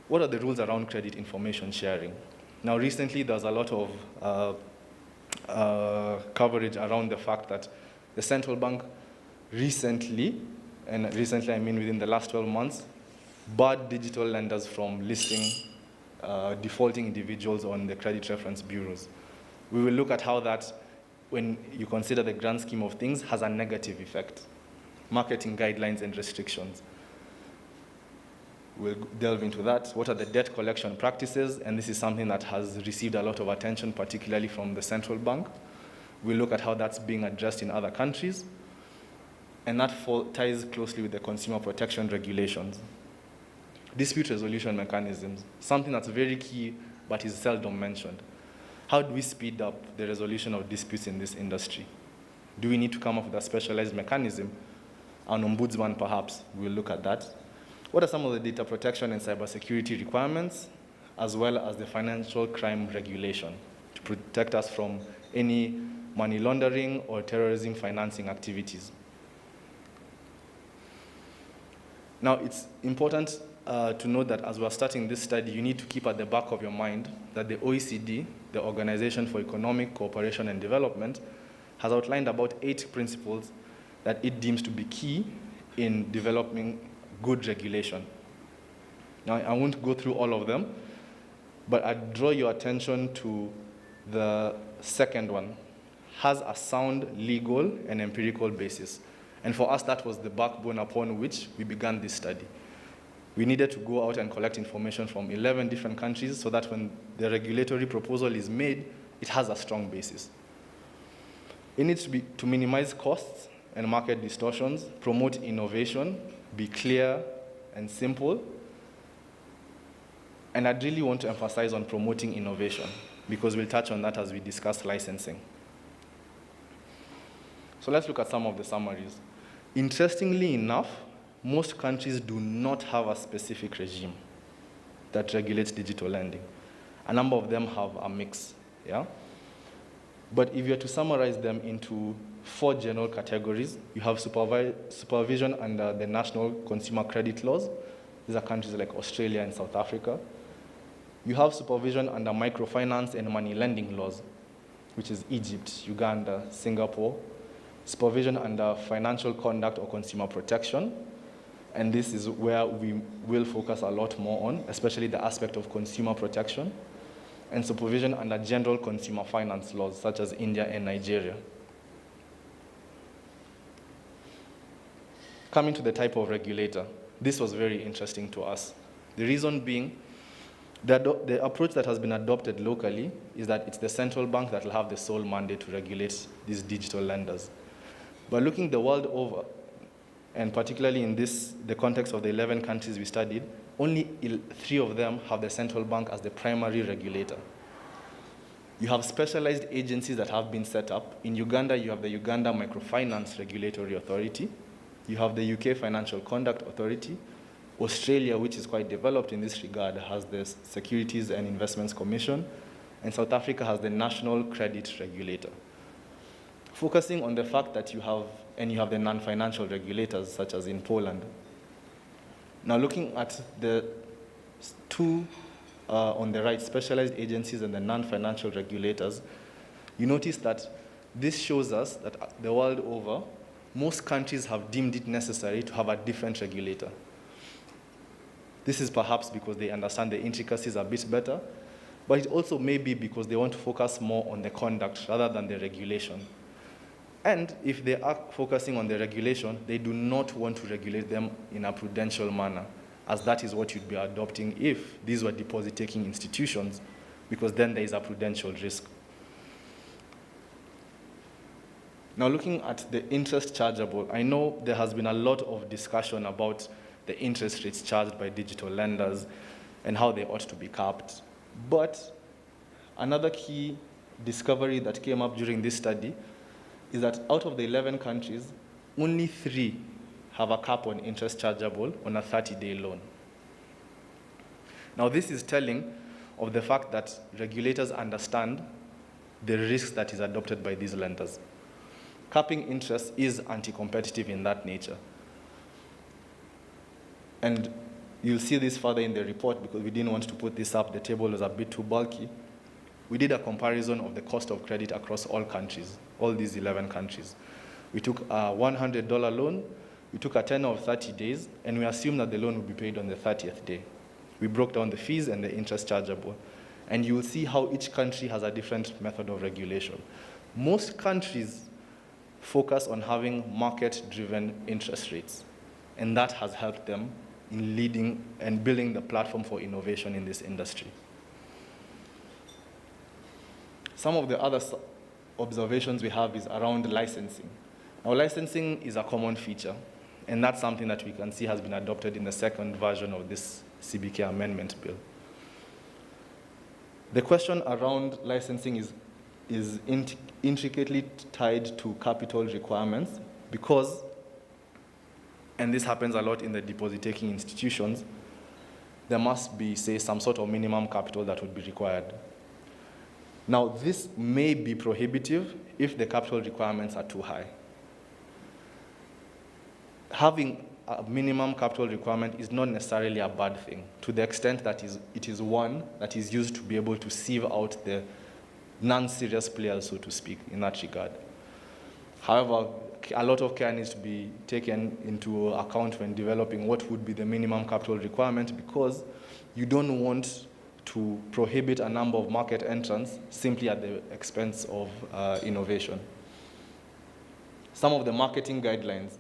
What are the rules around credit information sharing? Now, recently, there's a lot of coverage around the fact that the central bank recently, and recently I mean within the last 12 months, barred digital lenders from listing defaulting individuals on the credit reference bureaus. We will look at how that, when you consider the grand scheme of things, has a negative effect. Marketing guidelines and restrictions. We'll delve into that. What are the debt collection practices? And this is something that has received a lot of attention, particularly from the central bank. We'll look at how that's being addressed in other countries. And that ties closely with the consumer protection regulations. Dispute resolution mechanisms, something that's very key but is seldom mentioned. How do we speed up the resolution of disputes in this industry? Do we need to come up with a specialized mechanism? An ombudsman, perhaps, we'll look at that. What are some of the data protection and cybersecurity requirements, as well as the financial crime regulation to protect us from any money laundering or terrorism financing activities? Now, it's important to note that as we're starting this study, you need to keep at the back of your mind that the OECD, the Organization for Economic Cooperation and Development, has outlined about 8 principles that it deems to be key in developing good regulation. Now, I won't go through all of them, but I draw your attention to the second one, has a sound legal and empirical basis. And for us, that was the backbone upon which we began this study. We needed to go out and collect information from 11 different countries so that when the regulatory proposal is made, it has a strong basis. It needs to minimize costs and market distortions, promote innovation, be clear and simple. And I'd really want to emphasize on promoting innovation because we'll touch on that as we discuss licensing. So let's look at some of the summaries. Interestingly enough, most countries do not have a specific regime that regulates digital lending. A number of them have a mix, yeah? But if you were to summarize them into 4 general categories, you have supervision under the national consumer credit laws. These are countries like Australia and South Africa. You have supervision under microfinance and money lending laws, which is Egypt, Uganda, Singapore. Supervision under financial conduct or consumer protection. And this is where we will focus a lot more on, especially the aspect of consumer protection. And supervision under general consumer finance laws, such as India and Nigeria. Coming to the type of regulator, this was very interesting to us. The reason being, the approach that has been adopted locally is that it's the central bank that will have the sole mandate to regulate these digital lenders. But looking the world over, and particularly in the context of the 11 countries we studied, only 3 of them have the central bank as the primary regulator. You have specialized agencies that have been set up. In Uganda, you have the Uganda Microfinance Regulatory Authority. You have the UK Financial Conduct Authority. Australia, which is quite developed in this regard, has the Securities and Investments Commission. And South Africa has the National Credit Regulator. focusing on the fact that you have the non-financial regulators, such as in Poland. Now looking at the two on the right, specialized agencies and the non-financial regulators, you notice that this shows us that the world over, most countries have deemed it necessary to have a different regulator. This is perhaps because they understand the intricacies a bit better, but it also may be because they want to focus more on the conduct rather than the regulation. And if they are focusing on the regulation, they do not want to regulate them in a prudential manner, as that is what you'd be adopting if these were deposit-taking institutions, because then there is a prudential risk. Now looking at the interest chargeable, I know there has been a lot of discussion about the interest rates charged by digital lenders and how they ought to be capped. But another key discovery that came up during this study is that out of the 11 countries, only 3 have a cap on interest chargeable on a 30-day loan. Now this is telling of the fact that regulators understand the risks that is adopted by these lenders. Capping interest is anti-competitive in that nature. And you'll see this further in the report because we didn't want to put this up. The table was a bit too bulky. We did a comparison of the cost of credit across all countries, all these 11 countries. We took a $100 loan, we took a tenor of 30 days, and we assumed that the loan would be paid on the 30th day. We broke down the fees and the interest chargeable. And you will see how each country has a different method of regulation. Most countries focus on having market-driven interest rates, and that has helped them in leading and building the platform for innovation in this industry. Some of the other observations we have is around licensing. Now, licensing is a common feature, and that's something that we can see has been adopted in the second version of this CBK amendment bill. The question around licensing is intricately tied to capital requirements because, and this happens a lot in the deposit-taking institutions, there must be, say, some sort of minimum capital that would be required. Now, this may be prohibitive if the capital requirements are too high. Having a minimum capital requirement is not necessarily a bad thing, to the extent that it is one that is used to be able to sieve out the non-serious players, so to speak, in that regard. However, a lot of care needs to be taken into account when developing what would be the minimum capital requirement, because you don't want to prohibit a number of market entrants simply at the expense of innovation. Some of the marketing guidelines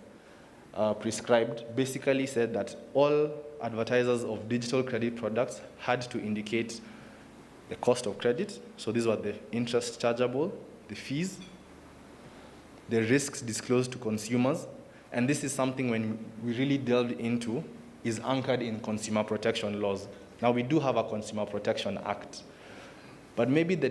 prescribed basically said that all advertisers of digital credit products had to indicate the cost of credit. So these were the interest chargeable, the fees, the risks disclosed to consumers. And this is something when we really delved into is anchored in consumer protection laws. Now we do have a Consumer Protection Act, but maybe the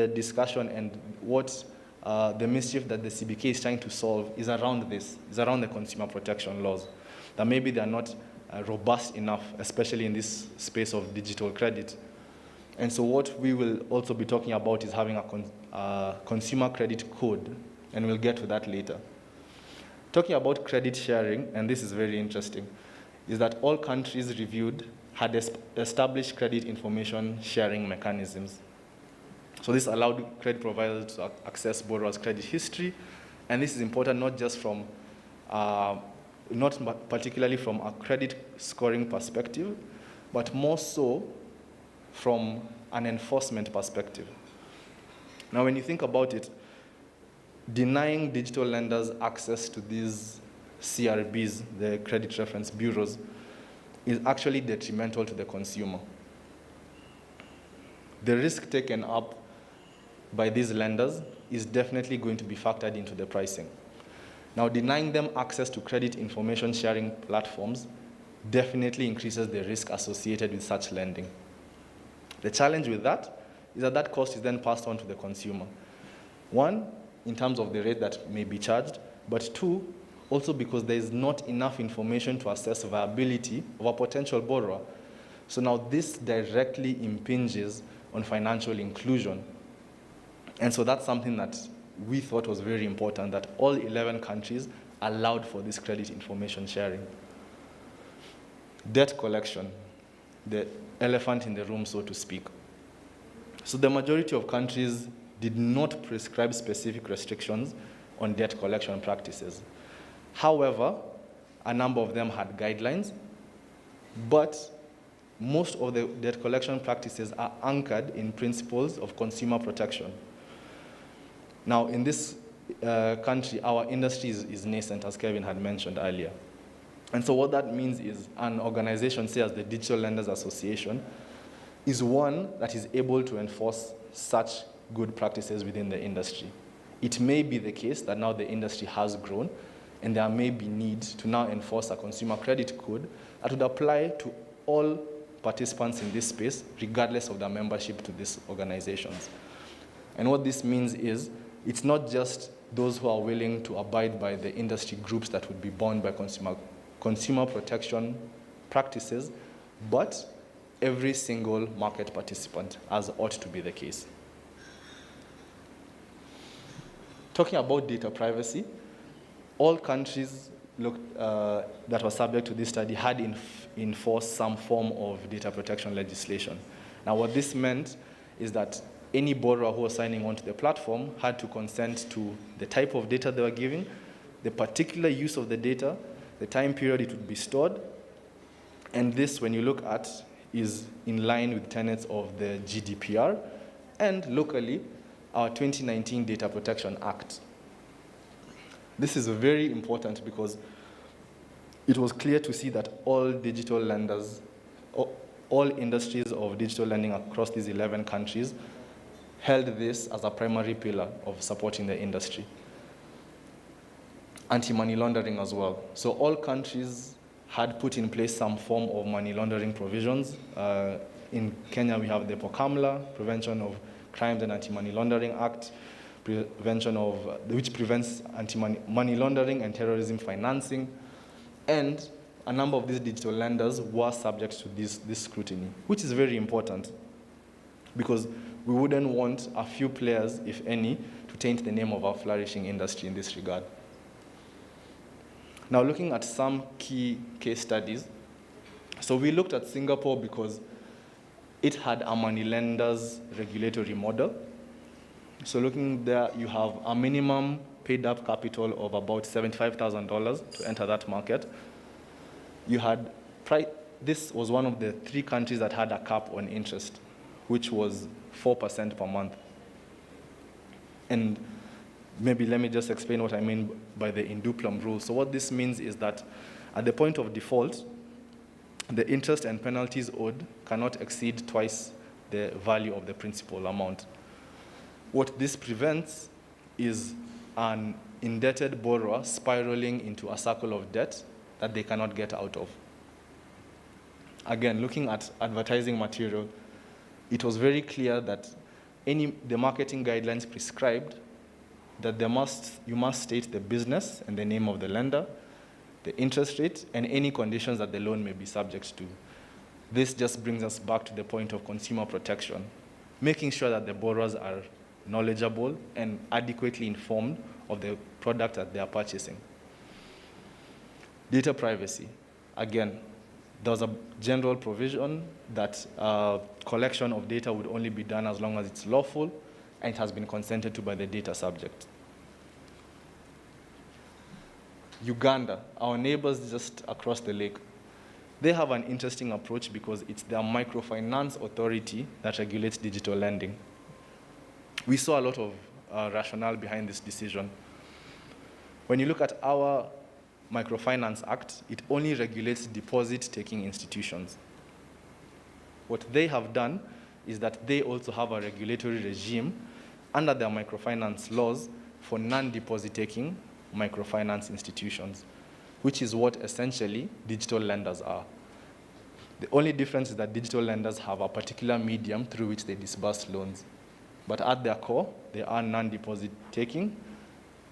discussion and what the mischief that the CBK is trying to solve is around this, is around the consumer protection laws, that maybe they're not robust enough, especially in this space of digital credit. And so what we will also be talking about is having a consumer credit code, and we'll get to that later. Talking about credit sharing, and this is very interesting, is that all countries reviewed had established credit information sharing mechanisms. So this allowed credit providers to access borrowers' credit history, and this is important not just from, not particularly from a credit scoring perspective, but more so from an enforcement perspective. Now, when you think about it, denying digital lenders access to these CRBs, the credit reference bureaus, is actually detrimental to the consumer. The risk taken up by these lenders is definitely going to be factored into the pricing. Now, denying them access to credit information sharing platforms definitely increases the risk associated with such lending. The challenge with that is that that cost is then passed on to the consumer. One, in terms of the rate that may be charged, but two, also because there is not enough information to assess viability of a potential borrower. So now this directly impinges on financial inclusion. And so that's something that we thought was very important, that all 11 countries allowed for this credit information sharing. Debt collection, the elephant in the room, so to speak. So the majority of countries did not prescribe specific restrictions on debt collection practices. However, a number of them had guidelines, but most of the debt collection practices are anchored in principles of consumer protection. Now, in this country, our industry is nascent, as Kevin had mentioned earlier. And so what that means is an organization, say as the Digital Lenders Association, is one that is able to enforce such good practices within the industry. It may be the case that now the industry has grown, and there may be need to now enforce a consumer credit code that would apply to all participants in this space, regardless of their membership to these organizations. And what this means is, it's not just those who are willing to abide by the industry groups that would be bound by consumer protection practices, but every single market participant, as ought to be the case. Talking about data privacy, all countries that were subject to this study had enforced some form of data protection legislation. Now, what this meant is that any borrower who was signing onto the platform had to consent to the type of data they were giving, the particular use of the data, the time period it would be stored, and this, when you look at, is in line with tenets of the GDPR and locally our 2019 Data Protection Act. This is very important because it was clear to see that all digital lenders, all industries of digital lending across these 11 countries held this as a primary pillar of supporting the industry. Anti-money laundering as well. So all countries had put in place some form of money laundering provisions. In Kenya, we have the POCAMLA, Prevention of Crimes and Anti-Money Laundering Act, which prevents anti-money laundering and terrorism financing. And a number of these digital lenders were subject to this scrutiny, which is very important because we wouldn't want a few players, if any, to taint the name of our flourishing industry in this regard. Now, looking at some key case studies. So we looked at Singapore because it had a money lenders regulatory model. So looking there, you have a minimum paid up capital of about $75,000 to enter that market. You had, this was one of the 3 countries that had a cap on interest, which was 4% per month. And maybe let me just explain what I mean by the induplum rule. So what this means is that at the point of default, the interest and penalties owed cannot exceed twice the value of the principal amount. What this prevents is an indebted borrower spiraling into a circle of debt that they cannot get out of. Again, looking at advertising material, it was very clear that the marketing guidelines prescribed that you must state the business and the name of the lender, the interest rate, and any conditions that the loan may be subject to. This just brings us back to the point of consumer protection, making sure that the borrowers are knowledgeable and adequately informed of the product that they are purchasing. Data privacy. Again, there was a general provision that collection of data would only be done as long as it's lawful and it has been consented to by the data subject. Uganda, our neighbors just across the lake, they have an interesting approach because it's their microfinance authority that regulates digital lending. We saw a lot of rationale behind this decision. When you look at our Microfinance Act, it only regulates deposit-taking institutions. What they have done is that they also have a regulatory regime under their microfinance laws for non-deposit-taking microfinance institutions, which is what essentially digital lenders are. The only difference is that digital lenders have a particular medium through which they disburse loans. But at their core, they are non-deposit-taking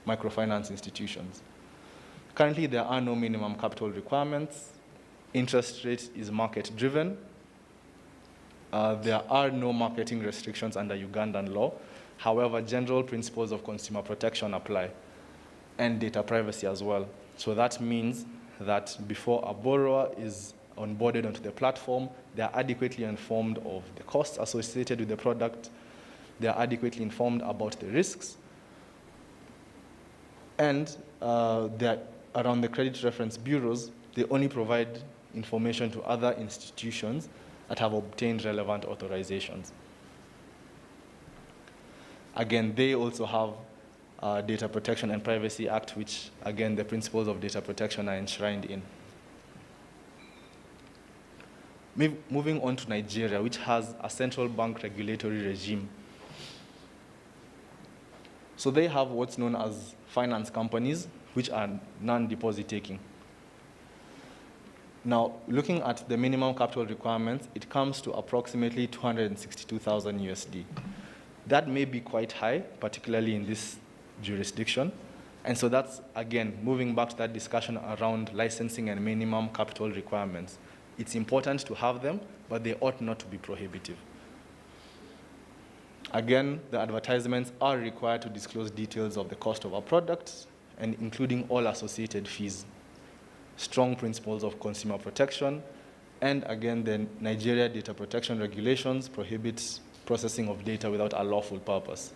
microfinance institutions. Currently, there are no minimum capital requirements. Interest rate is market-driven. There are no marketing restrictions under Ugandan law. However, general principles of consumer protection apply, and data privacy as well. So that means that before a borrower is onboarded onto the platform, they are adequately informed of the costs associated with the product, they are adequately informed about the risks, and around the credit reference bureaus, they only provide information to other institutions that have obtained relevant authorizations. Again, they also have Data Protection and Privacy Act, which, again, the principles of data protection are enshrined in. Moving on to Nigeria, which has a central bank regulatory regime. So they have what's known as finance companies, which are non-deposit taking. Now, looking at the minimum capital requirements, it comes to approximately 262,000 USD. That may be quite high, particularly in this jurisdiction. And so that's, again, moving back to that discussion around licensing and minimum capital requirements. It's important to have them, but they ought not to be prohibitive. Again, the advertisements are required to disclose details of the cost of our products, and including all associated fees. Strong principles of consumer protection, and again, the Nigeria Data Protection Regulations prohibits processing of data without a lawful purpose.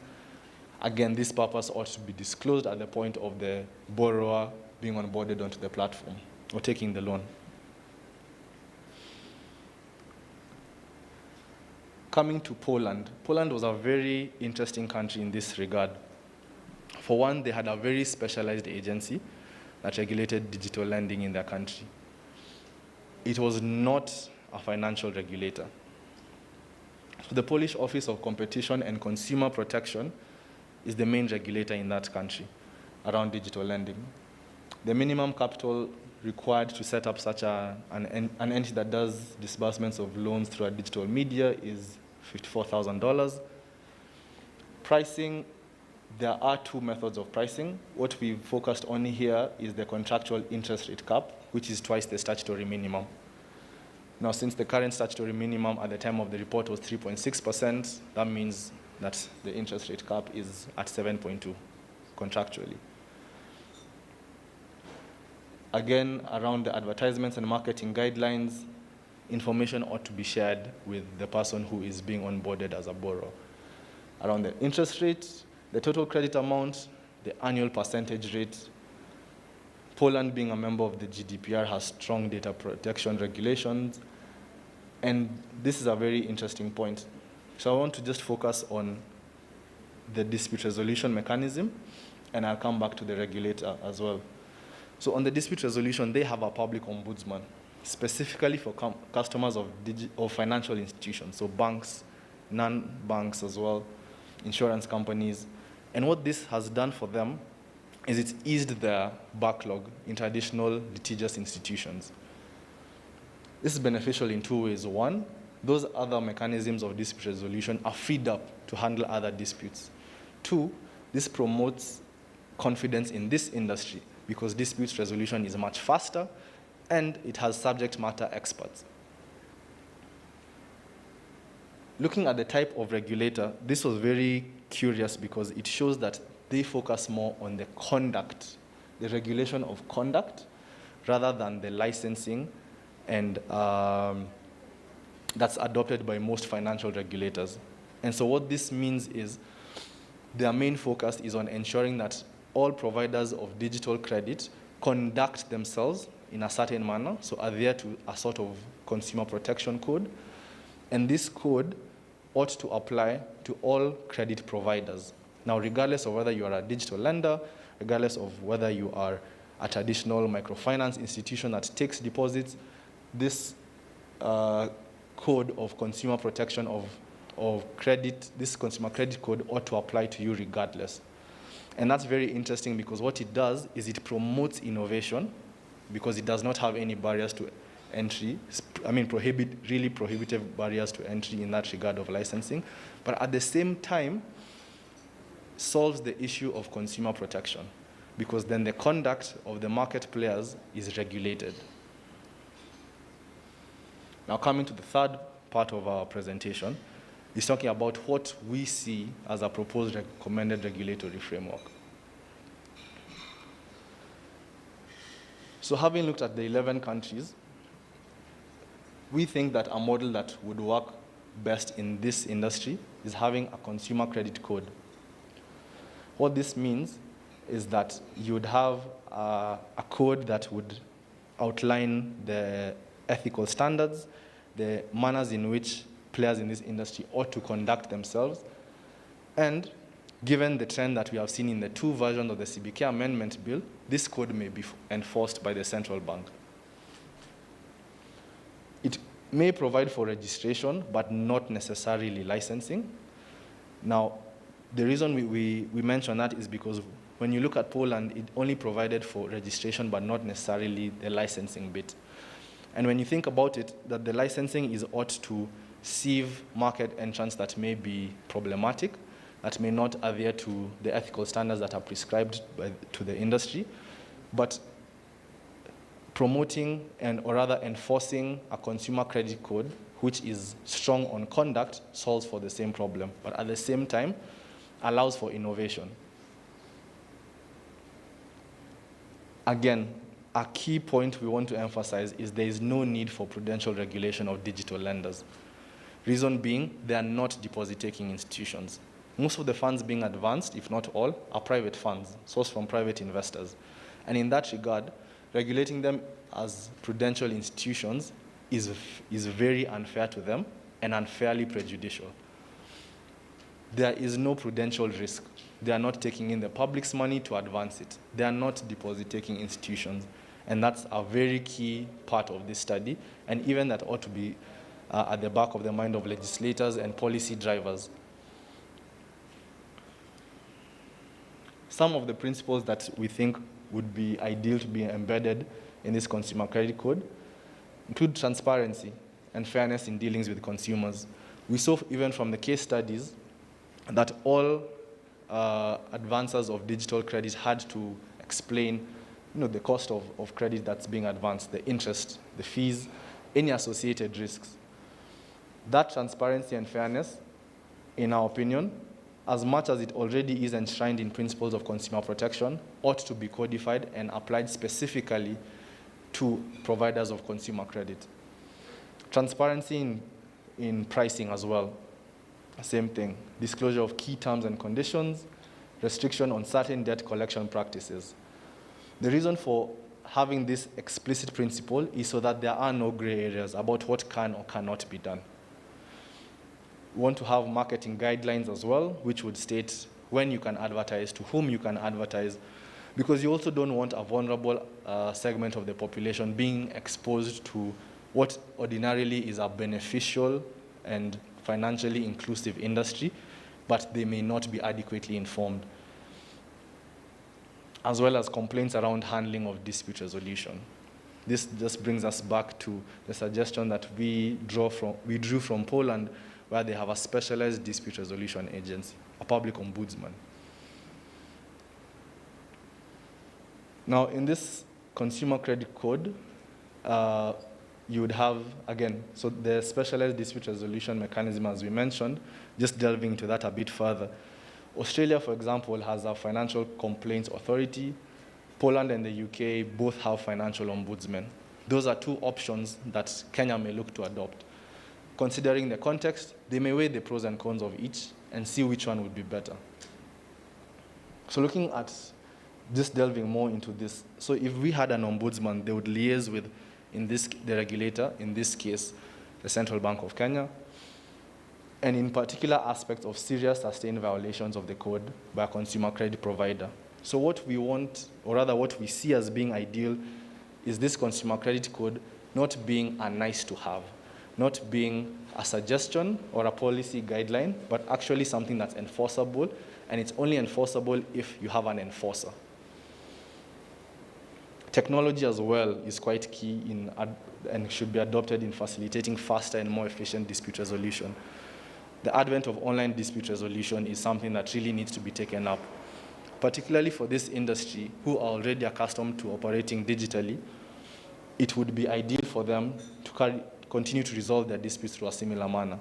Again, this purpose ought to be disclosed at the point of the borrower being onboarded onto the platform or taking the loan. Coming to Poland. Poland was a very interesting country in this regard. For one, they had a very specialized agency that regulated digital lending in their country. It was not a financial regulator. So the Polish Office of Competition and Consumer Protection is the main regulator in that country around digital lending. The minimum capital required to set up such an entity that does disbursements of loans through a digital media is $54,000. Pricing, there are two methods of pricing. What we focused on here is the contractual interest rate cap, which is twice the statutory minimum. Now, since the current statutory minimum at the time of the report was 3.6%, that means that the interest rate cap is at 7.2 contractually. Again, around the advertisements and marketing guidelines, information ought to be shared with the person who is being onboarded as a borrower. Around the interest rate, the total credit amount, the annual percentage rate. Poland, being a member of the GDPR, has strong data protection regulations. And this is a very interesting point. So I want to just focus on the dispute resolution mechanism, and I'll come back to the regulator as well. So on the dispute resolution, they have a public ombudsman, specifically for customers of financial institutions, so banks, non-banks as well, insurance companies. And what this has done for them is it's eased their backlog in traditional litigious institutions. This is beneficial in two ways. One, those other mechanisms of dispute resolution are freed up to handle other disputes. Two, this promotes confidence in this industry because dispute resolution is much faster and it has subject matter experts. Looking at the type of regulator, this was very curious because it shows that they focus more on the conduct, the regulation of conduct, rather than the licensing, and that's adopted by most financial regulators. And so what this means is their main focus is on ensuring that all providers of digital credit conduct themselves in a certain manner, so adhere to a sort of consumer protection code. And this code ought to apply to all credit providers. Now, regardless of whether you are a digital lender, regardless of whether you are a traditional microfinance institution that takes deposits, this code of consumer protection of credit, this consumer credit code ought to apply to you regardless. And that's very interesting because what it does is it promotes innovation because it does not have any barriers to entry, really prohibitive barriers to entry in that regard of licensing, but at the same time solves the issue of consumer protection because then the conduct of the market players is regulated. Now coming to the third part of our presentation, is talking about what we see as a proposed recommended regulatory framework. So having looked at the 11 countries, we think that a model that would work best in this industry is having a consumer credit code. What this means is that you would have a code that would outline the ethical standards, the manners in which players in this industry ought to conduct themselves, and given the trend that we have seen in the 2 versions of the CBK Amendment Bill, this code may be enforced by the central bank. It may provide for registration, but not necessarily licensing. Now, the reason we mention that is because when you look at Poland, it only provided for registration, but not necessarily the licensing bit. And when you think about it, that the licensing is ought to sieve market entrants that may be problematic, that may not adhere to the ethical standards that are prescribed to the industry, but promoting or rather enforcing a consumer credit code which is strong on conduct solves for the same problem, but at the same time allows for innovation. Again, a key point we want to emphasize is there is no need for prudential regulation of digital lenders. Reason being, they are not deposit-taking institutions. Most of the funds being advanced, if not all, are private funds, sourced from private investors. And in that regard, regulating them as prudential institutions is very unfair to them and unfairly prejudicial. There is no prudential risk. They are not taking in the public's money to advance it. They are not deposit-taking institutions. And that's a very key part of this study, and even that ought to be at the back of the mind of legislators and policy drivers. Some of the principles that we think would be ideal to be embedded in this consumer credit code include transparency and fairness in dealings with consumers. We saw even from the case studies that all advancers of digital credit had to explain the cost of credit that's being advanced, the interest, the fees, any associated risks. That transparency and fairness, in our opinion, as much as it already is enshrined in principles of consumer protection, ought to be codified and applied specifically to providers of consumer credit. Transparency in pricing as well, same thing. Disclosure of key terms and conditions, restriction on certain debt collection practices. The reason for having this explicit principle is so that there are no gray areas about what can or cannot be done. We want to have marketing guidelines as well, which would state when you can advertise, to whom you can advertise, because you also don't want a vulnerable segment of the population being exposed to what ordinarily is a beneficial and financially inclusive industry, but they may not be adequately informed, as well as complaints around handling of dispute resolution. This just brings us back to the suggestion that we drew from Poland, where they have a specialized dispute resolution agency, a public ombudsman. Now, in this consumer credit code, you would have, again, so the specialized dispute resolution mechanism, as we mentioned, just delving into that a bit further. Australia, for example, has a financial complaints authority. Poland and the UK both have financial ombudsmen. Those are 2 options that Kenya may look to adopt. Considering the context, they may weigh the pros and cons of each and see which one would be better. So looking at just delving more into this, so if we had an ombudsman, they would liaise with the regulator, in this case, the Central Bank of Kenya, and in particular aspects of serious sustained violations of the code by a consumer credit provider. So what we want, or rather what we see as being ideal, is this consumer credit code not being a nice to have, not being a suggestion or a policy guideline, but actually something that's enforceable, and it's only enforceable if you have an enforcer. Technology as well is quite key and should be adopted in facilitating faster and more efficient dispute resolution. The advent of online dispute resolution is something that really needs to be taken up, particularly for this industry who are already accustomed to operating digitally. It would be ideal for them to continue to resolve their disputes through a similar manner.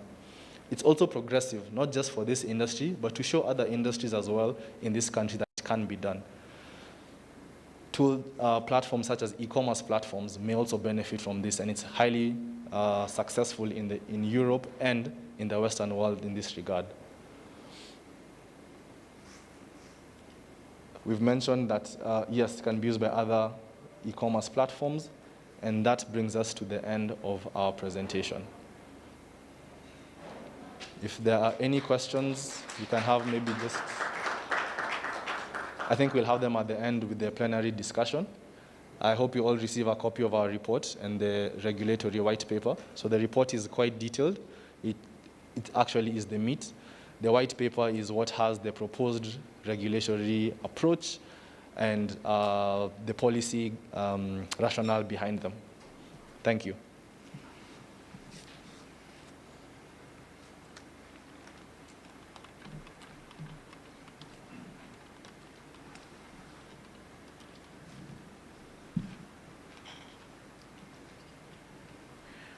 it's also progressive, not just for this industry, but to show other industries as well in this country that it can be done. Platforms such as e-commerce platforms may also benefit from this, and it's highly successful in Europe and in the Western world in this regard. We've mentioned that, yes, it can be used by other e-commerce platforms, and that brings us to the end of our presentation. If there are any questions, you can have maybe just, I think we'll have them at the end with the plenary discussion. I hope you all receive a copy of our report and the regulatory white paper. So the report is quite detailed. It actually is the meat. The white paper is what has the proposed regulatory approach and the policy rationale behind them. Thank you.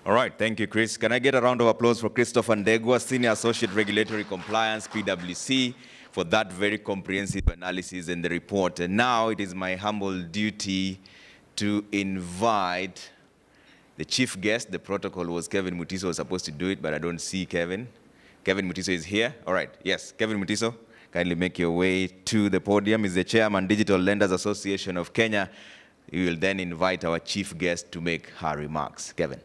All right, thank you, Chris. Can I get a round of applause for Christopher Ndegwa, Senior Associate Regulatory Compliance, PwC, for that very comprehensive analysis in the report. And now it is my humble duty to invite the chief guest. The protocol was Kevin Mutiso was supposed to do it, but I don't see Kevin. Kevin Mutiso is here. All right, yes, Kevin Mutiso, kindly make your way to the podium. He's the Chairman, Digital Lenders Association of Kenya. We will then invite our chief guest to make her remarks. Kevin.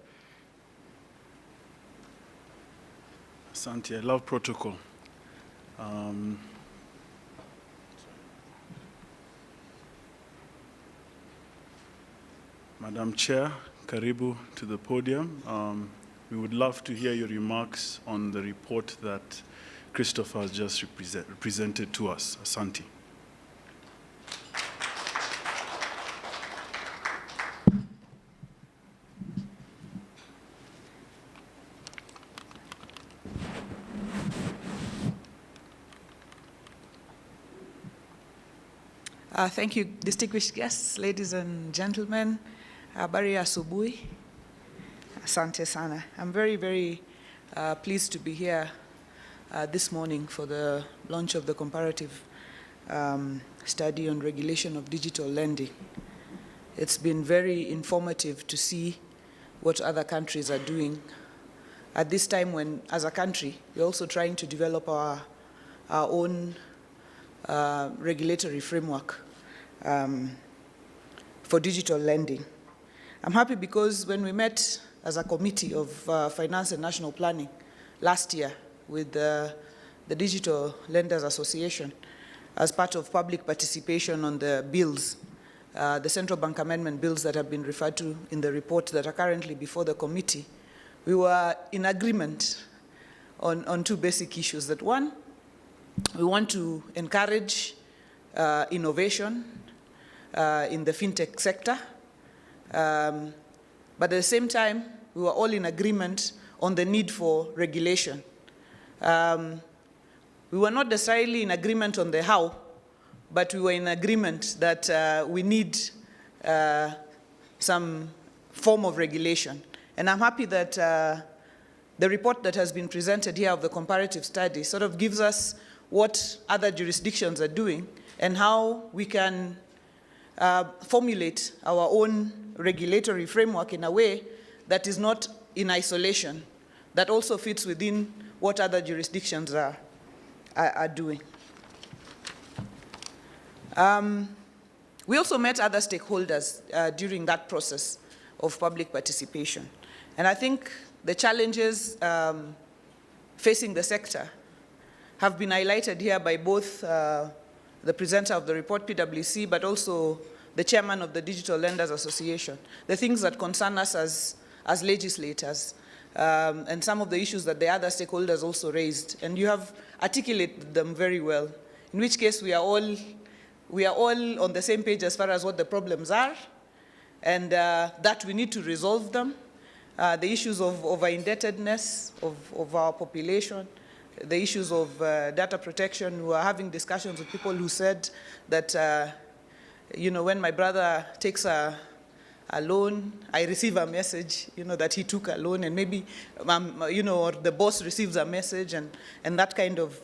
Asante, I love protocol. Madam Chair, karibu to the podium. We would love to hear your remarks on the report that Christopher has just presented to us. Asante. Thank you, distinguished guests, ladies and gentlemen. Habari ya asubuhi. Asante sana. I'm very, very pleased to be here this morning for the launch of the comparative study on regulation of digital lending. It's been very informative to see what other countries are doing at this time when, as a country, we're also trying to develop our own regulatory framework for digital lending. I'm happy because when we met as a committee of Finance and National Planning last year with the Digital Lenders Association as part of public participation on the bills, the central bank amendment bills that have been referred to in the report that are currently before the committee, we were in agreement on two basic issues. That one, we want to encourage innovation in the fintech sector, but at the same time, we were all in agreement on the need for regulation. We were not necessarily in agreement on the how, but we were in agreement that we need some form of regulation. And I'm happy that the report that has been presented here of the comparative study sort of gives us what other jurisdictions are doing and how we can formulate our own regulatory framework in a way that is not in isolation, that also fits within what other jurisdictions are doing. We also met other stakeholders during that process of public participation. And I think the challenges facing the sector have been highlighted here by both the presenter of the report, PwC, but also the chairman of the Digital Lenders Association, the things that concern us as legislators, and some of the issues that the other stakeholders also raised. And you have articulated them very well, in which case we are all on the same page as far as what the problems are, and that we need to resolve them. The issues of over-indebtedness of our population, the issues of data protection. We were having discussions with people who said that, you know, when my brother takes a a loan, I receive a message, that he took a loan, and maybe, or the boss receives a message, and that kind of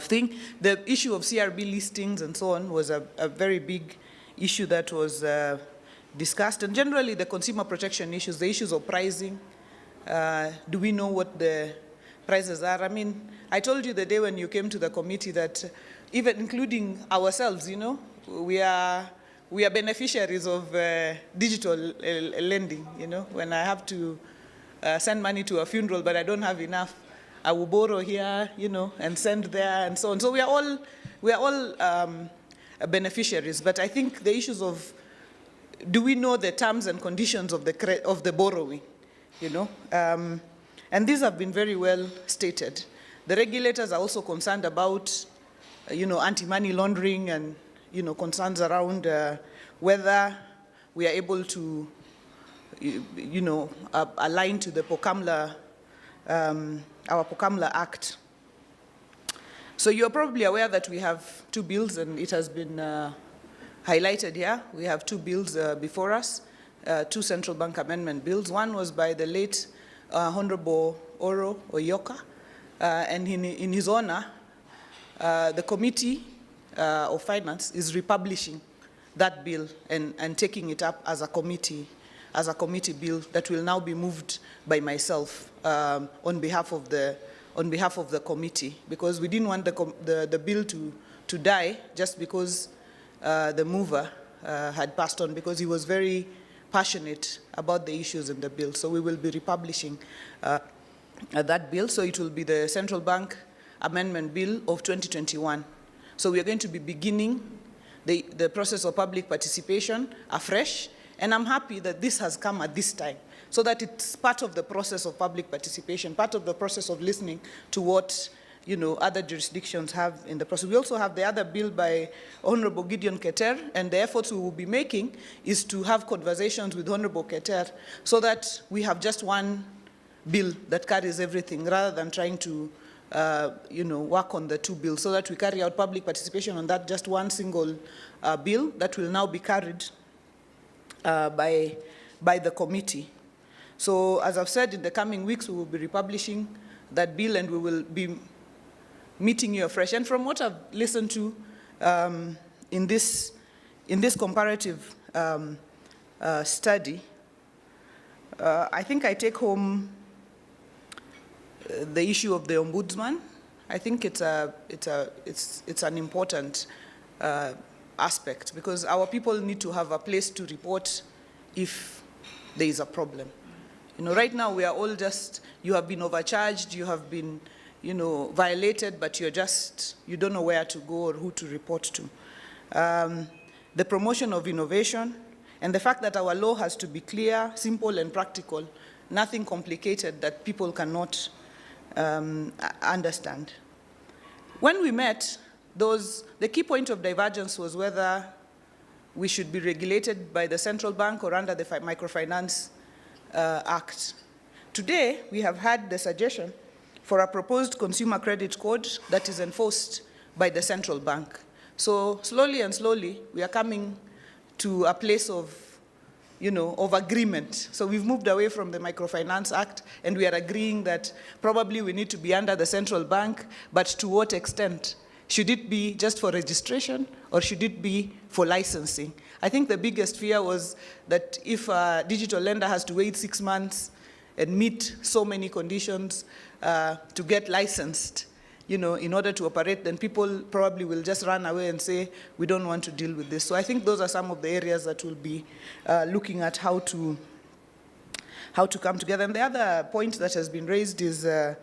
thing. The issue of CRB listings and so on was a very big issue that was discussed, and generally the consumer protection issues, the issues of pricing. Do we know what the prices are? I mean, I told you the day when you came to the committee that even including ourselves, we are beneficiaries of digital lending. When I have to send money to a funeral but I don't have enough, I will borrow here, and send there and so on. So we are all beneficiaries. But I think the issues of, do we know the terms and conditions of the borrowing? And these have been very well stated. The regulators are also concerned about, anti-money laundering and, concerns around whether we are able to, align to the POCAMLA, our POCAMLA Act. So you're probably aware that we have two bills, and it has been highlighted here. We have two bills before us, two central bank amendment bills. One was by the late Honorable Oro Oyoka, and in his honor, the Committee of Finance is republishing that bill and taking it up as a committee bill that will now be moved by myself on behalf of the committee, because we didn't want the bill to die just because the mover had passed on, because he was very passionate about the issues in the bill. So we will be republishing that bill. So it will be the Central Bank Amendment Bill of 2021. So we are going to be beginning the process of public participation afresh. And I'm happy that this has come at this time, so that it's part of the process of public participation, part of the process of listening to what other jurisdictions have in the process. We also have the other bill by Honorable Gideon Keter, and the efforts we will be making is to have conversations with Honorable Keter so that we have just one bill that carries everything, rather than trying to work on the two bills, so that we carry out public participation on that just one single bill that will now be carried by the committee. So as I've said, in the coming weeks, we will be republishing that bill, and we will be meeting you afresh. And from what I've listened to in this comparative study, I think I take home the issue of the ombudsman. I think it's an important aspect, because our people need to have a place to report if there is a problem. Right now we are all just, you have been overcharged, you have been, violated, but you don't know where to go or who to report to. The promotion of innovation, and the fact that our law has to be clear, simple, and practical, nothing complicated that people cannot understand. When we met, the key point of divergence was whether we should be regulated by the central bank or under the Microfinance Act. Today, we have had the suggestion for a proposed consumer credit code that is enforced by the central bank. So slowly and slowly, we are coming to a place of agreement. So we've moved away from the Microfinance Act, and we are agreeing that probably we need to be under the central bank, but to what extent? Should it be just for registration, or should it be for licensing? I think the biggest fear was that if a digital lender has to wait 6 months and meet so many conditions to get licensed, in order to operate, then people probably will just run away and say, we don't want to deal with this. So I think those are some of the areas that we'll be looking at how to come together. And the other point that has been raised is, the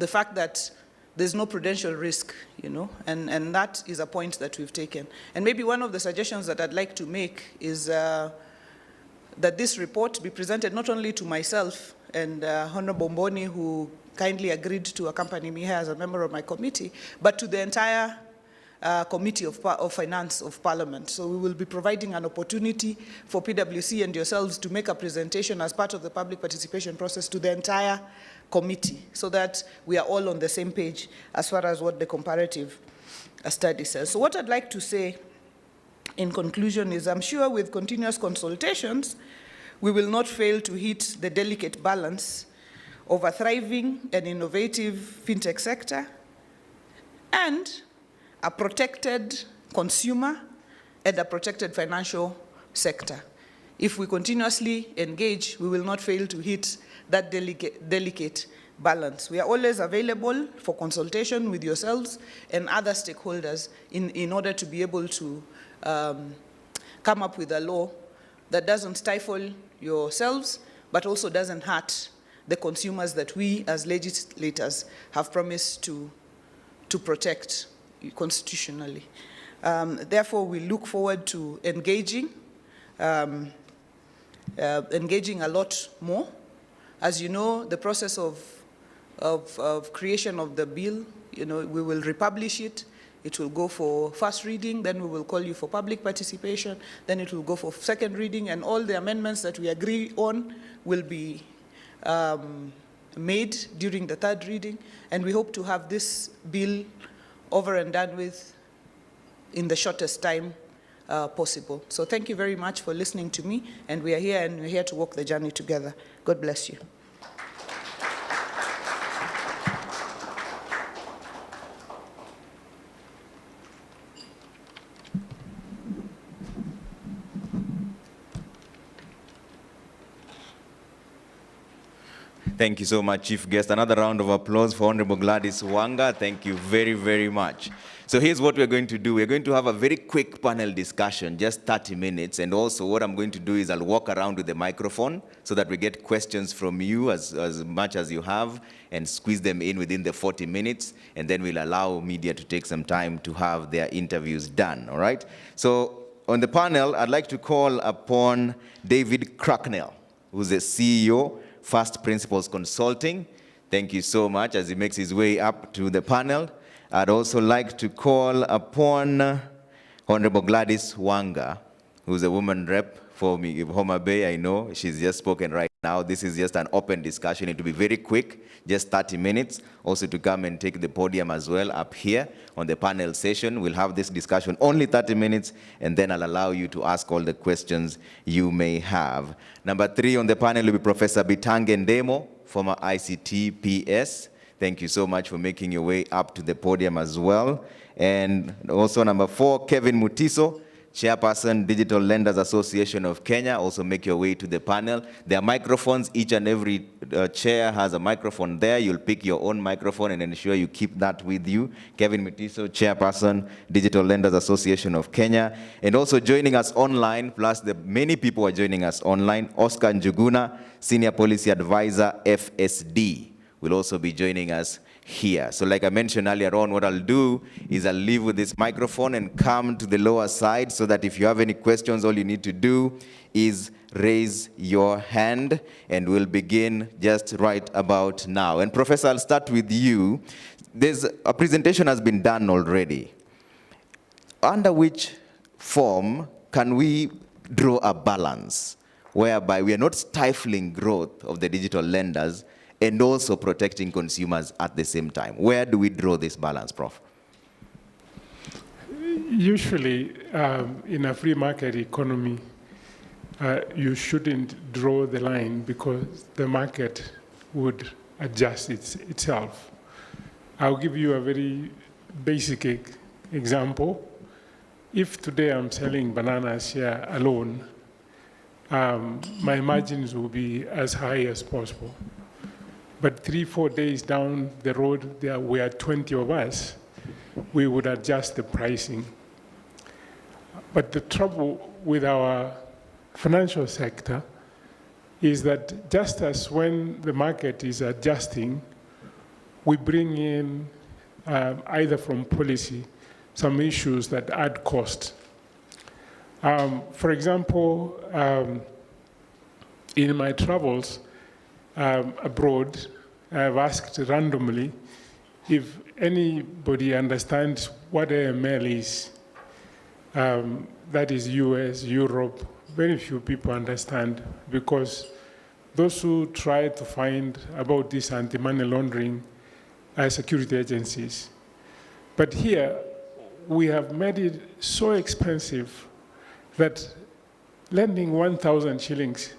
fact that there's no prudential risk, and that is a point that we've taken. And maybe one of the suggestions that I'd like to make is that this report be presented not only to myself and Honorable Mboni, who kindly agreed to accompany me here as a member of my committee, but to the entire Committee of Finance of Parliament. So we will be providing an opportunity for PwC and yourselves to make a presentation as part of the public participation process to the entire committee, so that we are all on the same page as far as what the comparative study says. So what I'd like to say in conclusion is I'm sure with continuous consultations, we will not fail to hit the delicate balance of a thriving and innovative fintech sector and a protected consumer and a protected financial sector. If we continuously engage, we will not fail to hit that delicate balance. We are always available for consultation with yourselves and other stakeholders in order to be able to come up with a law that doesn't stifle yourselves, but also doesn't hurt the consumers that we as legislators have promised to protect constitutionally. Therefore, we look forward to engaging a lot more. As you know, the process of creation of the bill, we will republish it. It will go for first reading, then we will call you for public participation, then it will go for second reading, and all the amendments that we agree on will be made during the third reading, and we hope to have this bill over and done with in the shortest time possible. So thank you very much for listening to me, and we're here to walk the journey together. God bless you. Thank you so much, Chief Guest. Another round of applause for Honorable Gladys Wanga. Thank you very, very much. So here's what we're going to do. We're going to have a very quick panel discussion, just 30 minutes. And also what I'm going to do is I'll walk around with the microphone so that we get questions from you as much as you have and squeeze them in within the 40 minutes. And then we'll allow media to take some time to have their interviews done, all right? So on the panel, I'd like to call upon David Cracknell, who's the CEO, First Principles Consulting. Thank you so much as he makes his way up to the panel. I'd also like to call upon Honorable Gladys Wanga, who's a woman rep for me, Homa Bay. I know she's just spoken right now. This is just an open discussion. It will be very quick, just 30 minutes. Also to come and take the podium as well up here on the panel session. We'll have this discussion only 30 minutes, and then I'll allow you to ask all the questions you may have. Number 3 on the panel will be Professor Bitange Ndemo, former ICT PS. Thank you so much for making your way up to the podium as well. And also number 4, Kevin Mutiso, Chairperson, Digital Lenders Association of Kenya. Also make your way to the panel. There are microphones. Each and every chair has a microphone there. You'll pick your own microphone and ensure you keep that with you. Kevin Mutiso, Chairperson, Digital Lenders Association of Kenya. And also joining us online, plus the many people are joining us online, Oscar Njuguna, Senior Policy Advisor, FSD, will also be joining us here. So like I mentioned earlier on, what I'll do is I'll leave with this microphone and come to the lower side so that if you have any questions, all you need to do is raise your hand and we'll begin just right about now. And Professor, I'll start with you. There's a presentation has been done already. Under which form can we draw a balance whereby we are not stifling growth of the digital lenders and also protecting consumers at the same time? Where do we draw this balance, Prof? Usually, in a free market economy, you shouldn't draw the line because the market would adjust itself. I'll give you a very basic example. If today I'm selling bananas here alone, my margins will be as high as possible. But 3-4 days down the road, there were 20 of us, we would adjust the pricing. But the trouble with our financial sector is that just as when the market is adjusting, we bring in, either from policy, some issues that add cost. For example, in my travels abroad, I've asked randomly if anybody understands what AML is. That is US, Europe. Very few people understand because those who try to find about this anti-money laundering are security agencies. But here, we have made it so expensive that lending 1,000 shillings,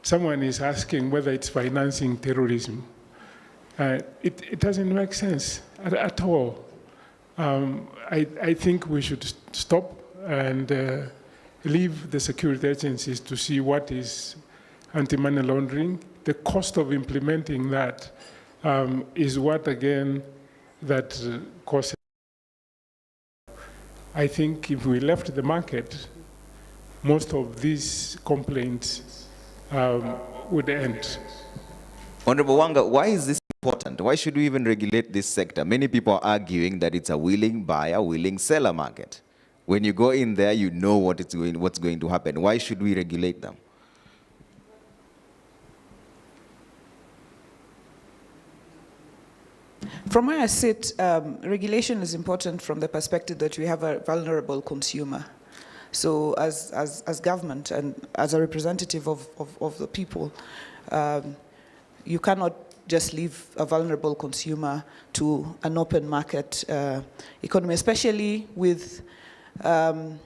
someone is asking whether it's financing terrorism. It doesn't make sense at all. I think we should stop and leave the security agencies to see what is anti-money laundering. The cost of implementing that is what, again, that causes. I think if we left the market, most of these complaints would end. Honorable Wanga, why is this important? Why should we even regulate this sector? Many people are arguing that it's a willing buyer, willing seller market. When you go in there, you know what's going to happen. Why should we regulate them? From where I sit, regulation is important from the perspective that we have a vulnerable consumer. So as government and as a representative of the people, you cannot just leave a vulnerable consumer to an open market economy, especially with an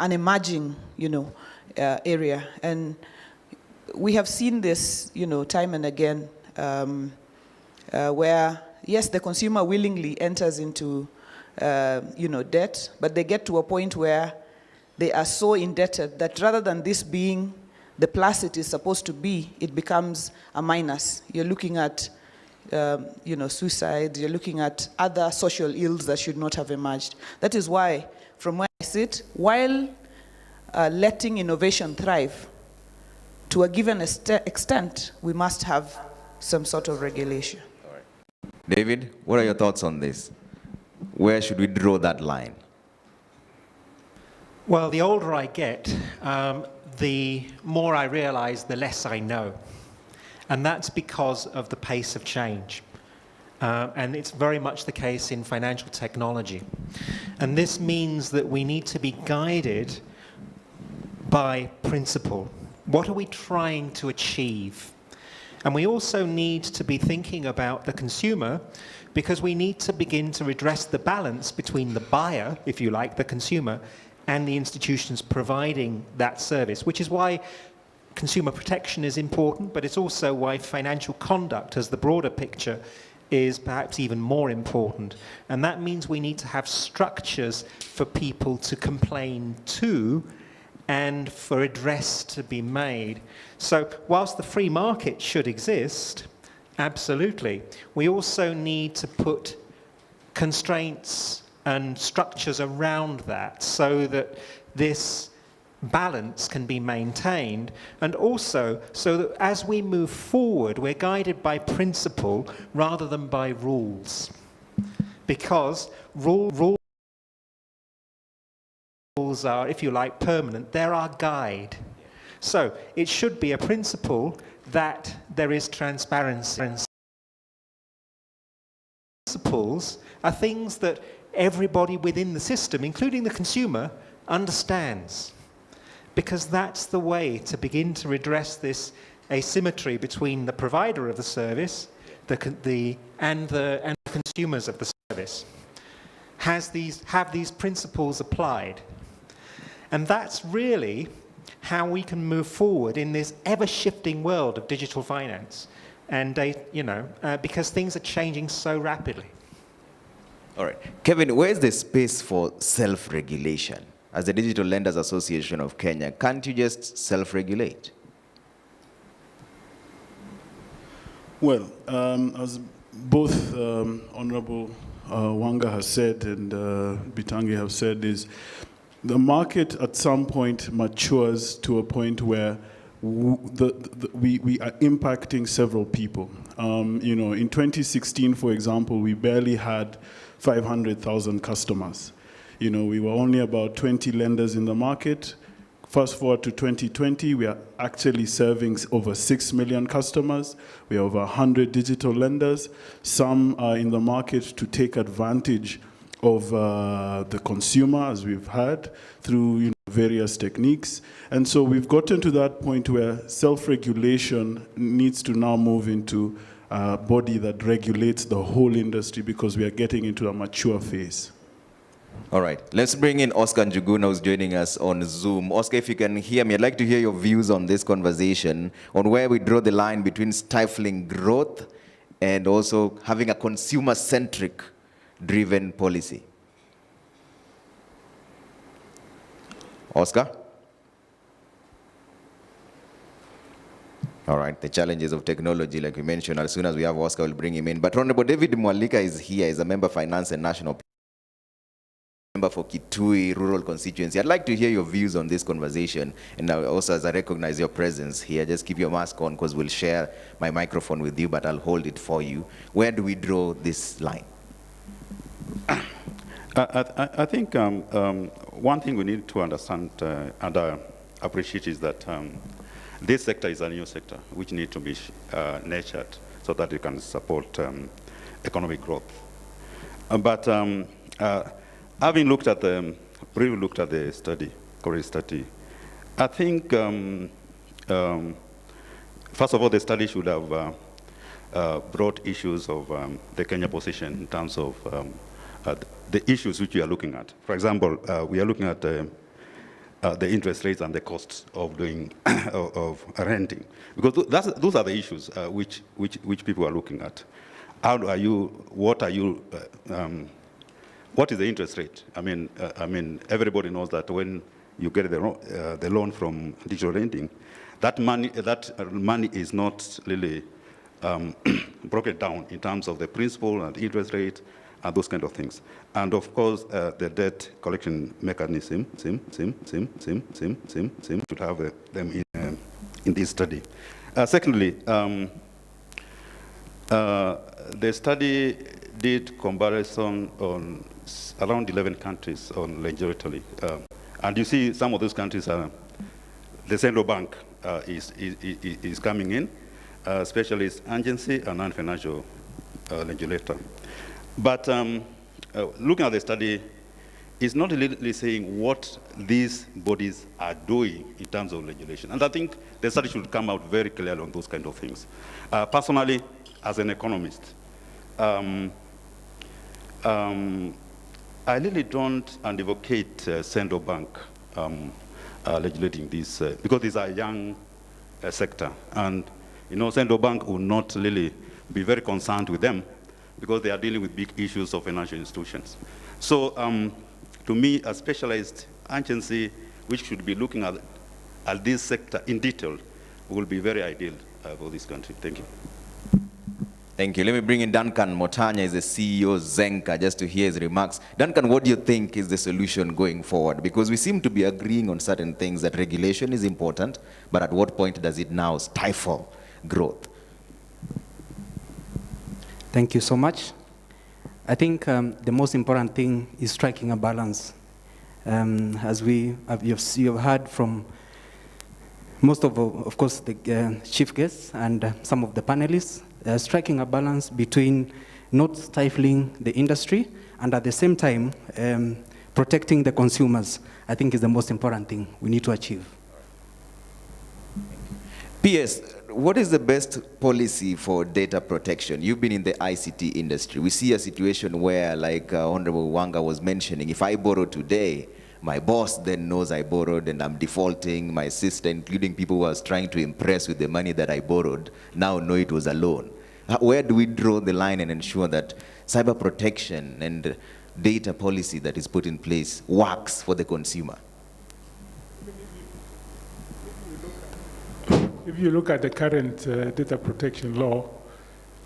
emerging, area. And we have seen this, time and again, where, yes, the consumer willingly enters into, debt, but they get to a point where they are so indebted that rather than this being the plus it is supposed to be, it becomes a minus. You're looking at, suicide. You're looking at other social ills that should not have emerged. That is why, from where I sit, while letting innovation thrive, to a given extent, we must have some sort of regulation. All right. David, what are your thoughts on this? Where should we draw that line? Well, the older I get, the more I realize the less I know. And that's because of the pace of change. And it's very much the case in financial technology. And this means that we need to be guided by principle. What are we trying to achieve? And we also need to be thinking about the consumer, because we need to begin to redress the balance between the buyer, if you like, the consumer, and the institutions providing that service, which is why consumer protection is important, but it's also why financial conduct as the broader picture is perhaps even more important. And that means we need to have structures for people to complain to and for redress to be made. So whilst the free market should exist, absolutely, we also need to put constraints and structures around that so that this balance can be maintained, and also so that as we move forward, we're guided by principle rather than by rules. Because rules are, if you like, permanent. They're our guide. So it should be a principle that there is transparency. Principles are things that everybody within the system, including the consumer, understands. Because that's the way to begin to redress this asymmetry between the provider of the service and the consumers of the service. Have these principles applied. And that's really how we can move forward in this ever-shifting world of digital finance. And because things are changing so rapidly. All right. Kevin, where is the space for self-regulation? As the Digital Lenders Association of Kenya, can't you just self-regulate? Well, as both Honorable Wanga has said and Bitangi have said, is the market at some point matures to a point where we are impacting several people. In 2016, for example, we barely had 500,000 customers. We were only about 20 lenders in the market. Fast forward to 2020, we are actually serving over 6 million customers. We have over 100 digital lenders. Some are in the market to take advantage of the consumer, as we've had, through various techniques. And so we've gotten to that point where self-regulation needs to now move into body that regulates the whole industry because we are getting into a mature phase. All right, let's bring in Oscar Njuguna, who's joining us on Zoom. Oscar, if you can hear me, I'd like to hear your views on this conversation, on where we draw the line between stifling growth and also having a consumer-centric driven policy. Oscar? All right, the challenges of technology, like we mentioned, as soon as we have Oscar, we'll bring him in. But Honorable David Mwalika is here, he's a member of Finance and National member for Kitui Rural Constituency. I'd like to hear your views on this conversation. And now also, as I recognize your presence here, just keep your mask on because we'll share my microphone with you, but I'll hold it for you. Where do we draw this line? I think one thing we need to understand and appreciate is that this sector is a new sector which needs to be nurtured so that it can support economic growth. But having looked at briefly looked at the study, current study, I think first of all the study should have brought issues of the Kenya position in terms of the issues which we are looking at. For example, we are looking at the interest rates and the costs of doing of renting, because those are the issues which people are looking at. How are you? What are you? What is the interest rate? I mean, everybody knows that when you get the loan from digital lending, that money is not really broken down in terms of the principal and interest rate and those kind of things. And of course, the debt collection mechanism, should have them in this study. Secondly, the study did comparison on around 11 countries on legislatively. And you see some of those countries, the central bank is coming in, specialist agency and non-financial regulator. But looking at the study, it's not really saying what these bodies are doing in terms of legislation. And I think the study should come out very clearly on those kind of things. Personally, as an economist, I really don't advocate central bank legislating this because these are a young sector, and central bank will not really be very concerned with them because they are dealing with big issues of financial institutions. So to me, a specialized agency which should be looking at this sector in detail will be very ideal for this country. Thank you. Thank you. Let me bring in Duncan Motanya, is the CEO of Zenka, just to hear his remarks. Duncan, what do you think is the solution going forward? Because we seem to be agreeing on certain things, that regulation is important, but at what point does it now stifle growth? Thank you so much. I think the most important thing is striking a balance. As you have heard from most of course, the chief guests and some of the panelists, striking a balance between not stifling the industry and at the same time protecting the consumers, I think is the most important thing we need to achieve. PS, what is the best policy for data protection? You've been in the ICT industry. We see a situation where, like Honorable Wanga was mentioning, if I borrow today, my boss then knows I borrowed and I'm defaulting. My sister, including people who I was trying to impress with the money that I borrowed, now know it was a loan. Where do we draw the line and ensure that cyber protection and data policy that is put in place works for the consumer? If you look at the current data protection law,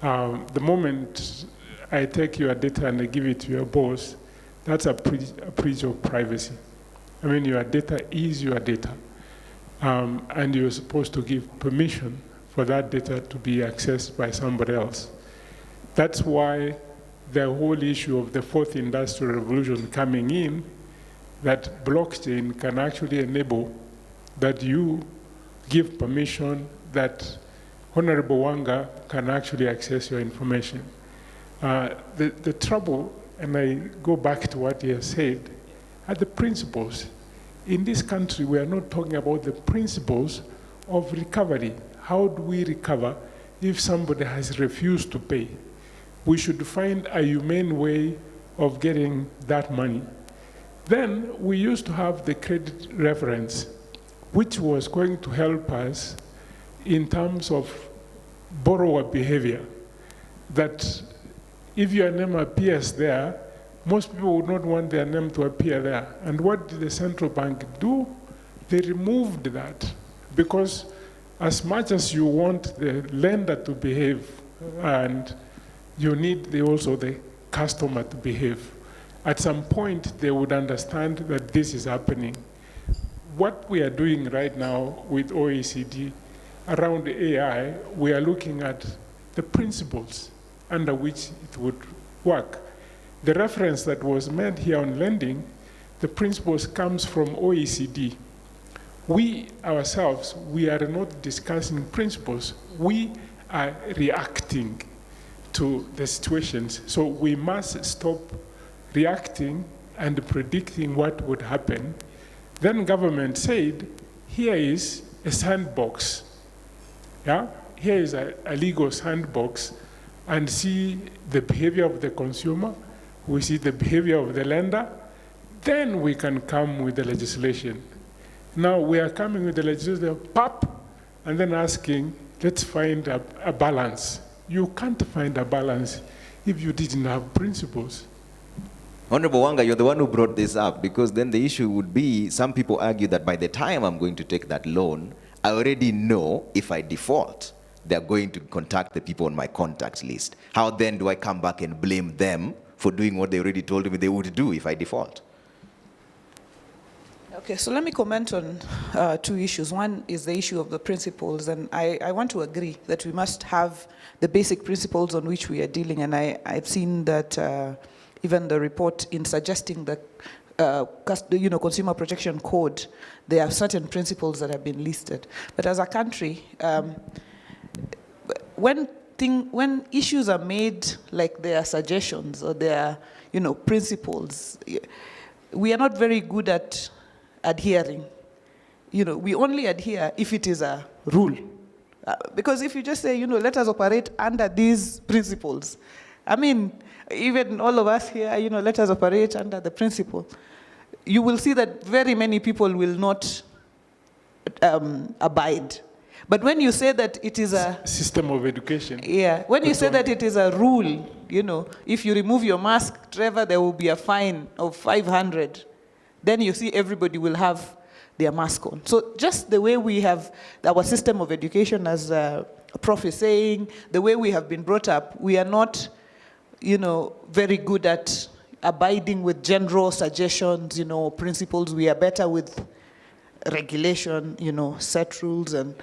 the moment I take your data and I give it to your boss, that's a breach of privacy. I mean, your data is your data, and you're supposed to give permission for that data to be accessed by somebody else. That's why the whole issue of the fourth industrial revolution coming in, that blockchain can actually enable that you give permission that Honorable Wanga can actually access your information. The trouble, and I go back to what he has said, are the principles. In this country, we are not talking about the principles of recovery. How do we recover if somebody has refused to pay? We should find a humane way of getting that money. Then we used to have the credit reference, which was going to help us in terms of borrower behavior, that if your name appears there, most people would not want their name to appear there. And what did the central bank do? They removed that, because as much as you want the lender to behave, and you need also the customer to behave, at some point they would understand that this is happening. What we are doing right now with OECD around AI, we are looking at the principles under which it would work. The reference that was made here on lending, the principles comes from OECD. We ourselves, we are not discussing principles. We are reacting to the situations. So we must stop reacting and predicting what would happen. Then government said, here is a sandbox. Yeah? Here is a legal sandbox, and see the behavior of the consumer, we see the behavior of the lender, then we can come with the legislation. Now we are coming with the legislation, and then asking, let's find a balance. You can't find a balance if you didn't have principles. Honorable Wanga, you're the one who brought this up, because then the issue would be, some people argue that by the time I'm going to take that loan, I already know if I default, they're going to contact the people on my contact list. How then do I come back and blame them for doing what they already told me they would do if I default? Okay, so let me comment on two issues. One is the issue of the principles, and I want to agree that we must have the basic principles on which we are dealing, and I've seen that even the report in suggesting the Consumer Protection Code, there are certain principles that have been listed. But as a country, when issues are made like there are suggestions or there are principles, we are not very good at adhering. We only adhere if it is a rule. Because if you just say, let us operate under these principles, I mean, even all of us here, let us operate under the principle, you will see that very many people will not abide. But when you say that it is a system of education. Yeah, when you say that it is a rule, if you remove your mask, Trevor, there will be a fine of 500. Then you see everybody will have their mask on. So just the way we have our system of education, as Prof is saying, the way we have been brought up, we are not, very good at abiding with general suggestions, principles. We are better with regulation, set rules and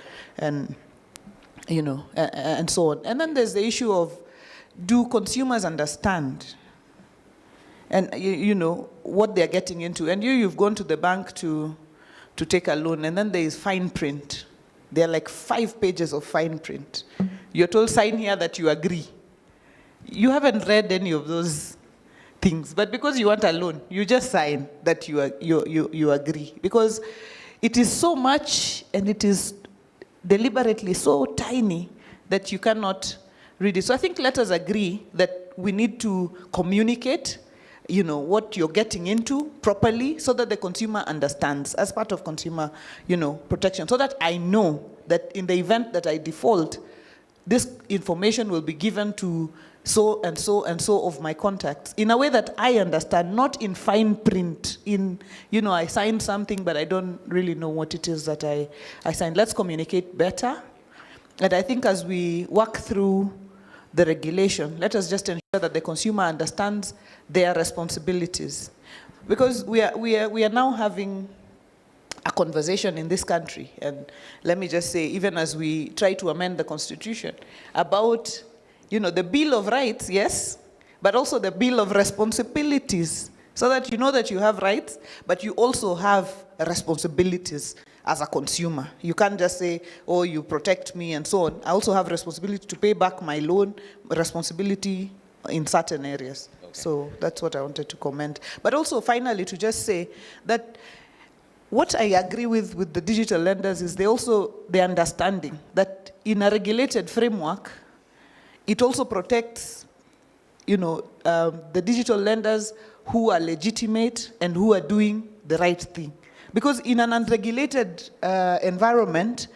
so on. And then there's the issue of, do consumers understand and what they're getting into? And you've gone to the bank to take a loan, and then there is fine print. There are like 5 pages of fine print. You're told, sign here that you agree. You haven't read any of those things, but because you want a loan, you just sign that you agree, because it is so much and it is deliberately so tiny that you cannot read it. So I think let us agree that we need to communicate what you're getting into properly, so that the consumer understands as part of consumer protection, so that I know that in the event that I default, this information will be given to so and so and so of my contacts in a way that I understand, not in fine print, I signed something but I don't really know what it is that I signed. Let's communicate better. And I think as we work through the regulation, let us just ensure that the consumer understands their responsibilities. Because we are now having a conversation in this country, and let me just say, even as we try to amend the Constitution, about the Bill of Rights, yes, but also the Bill of Responsibilities, so that you know that you have rights, but you also have responsibilities as a consumer. You can't just say, oh, you protect me and so on. I also have responsibility to pay back my loan, responsibility in certain areas. Okay. So that's what I wanted to comment. But also, finally, to just say that what I agree with the digital lenders is the understanding that in a regulated framework, it also protects, the digital lenders who are legitimate and who are doing the right thing. Because in an unregulated environment,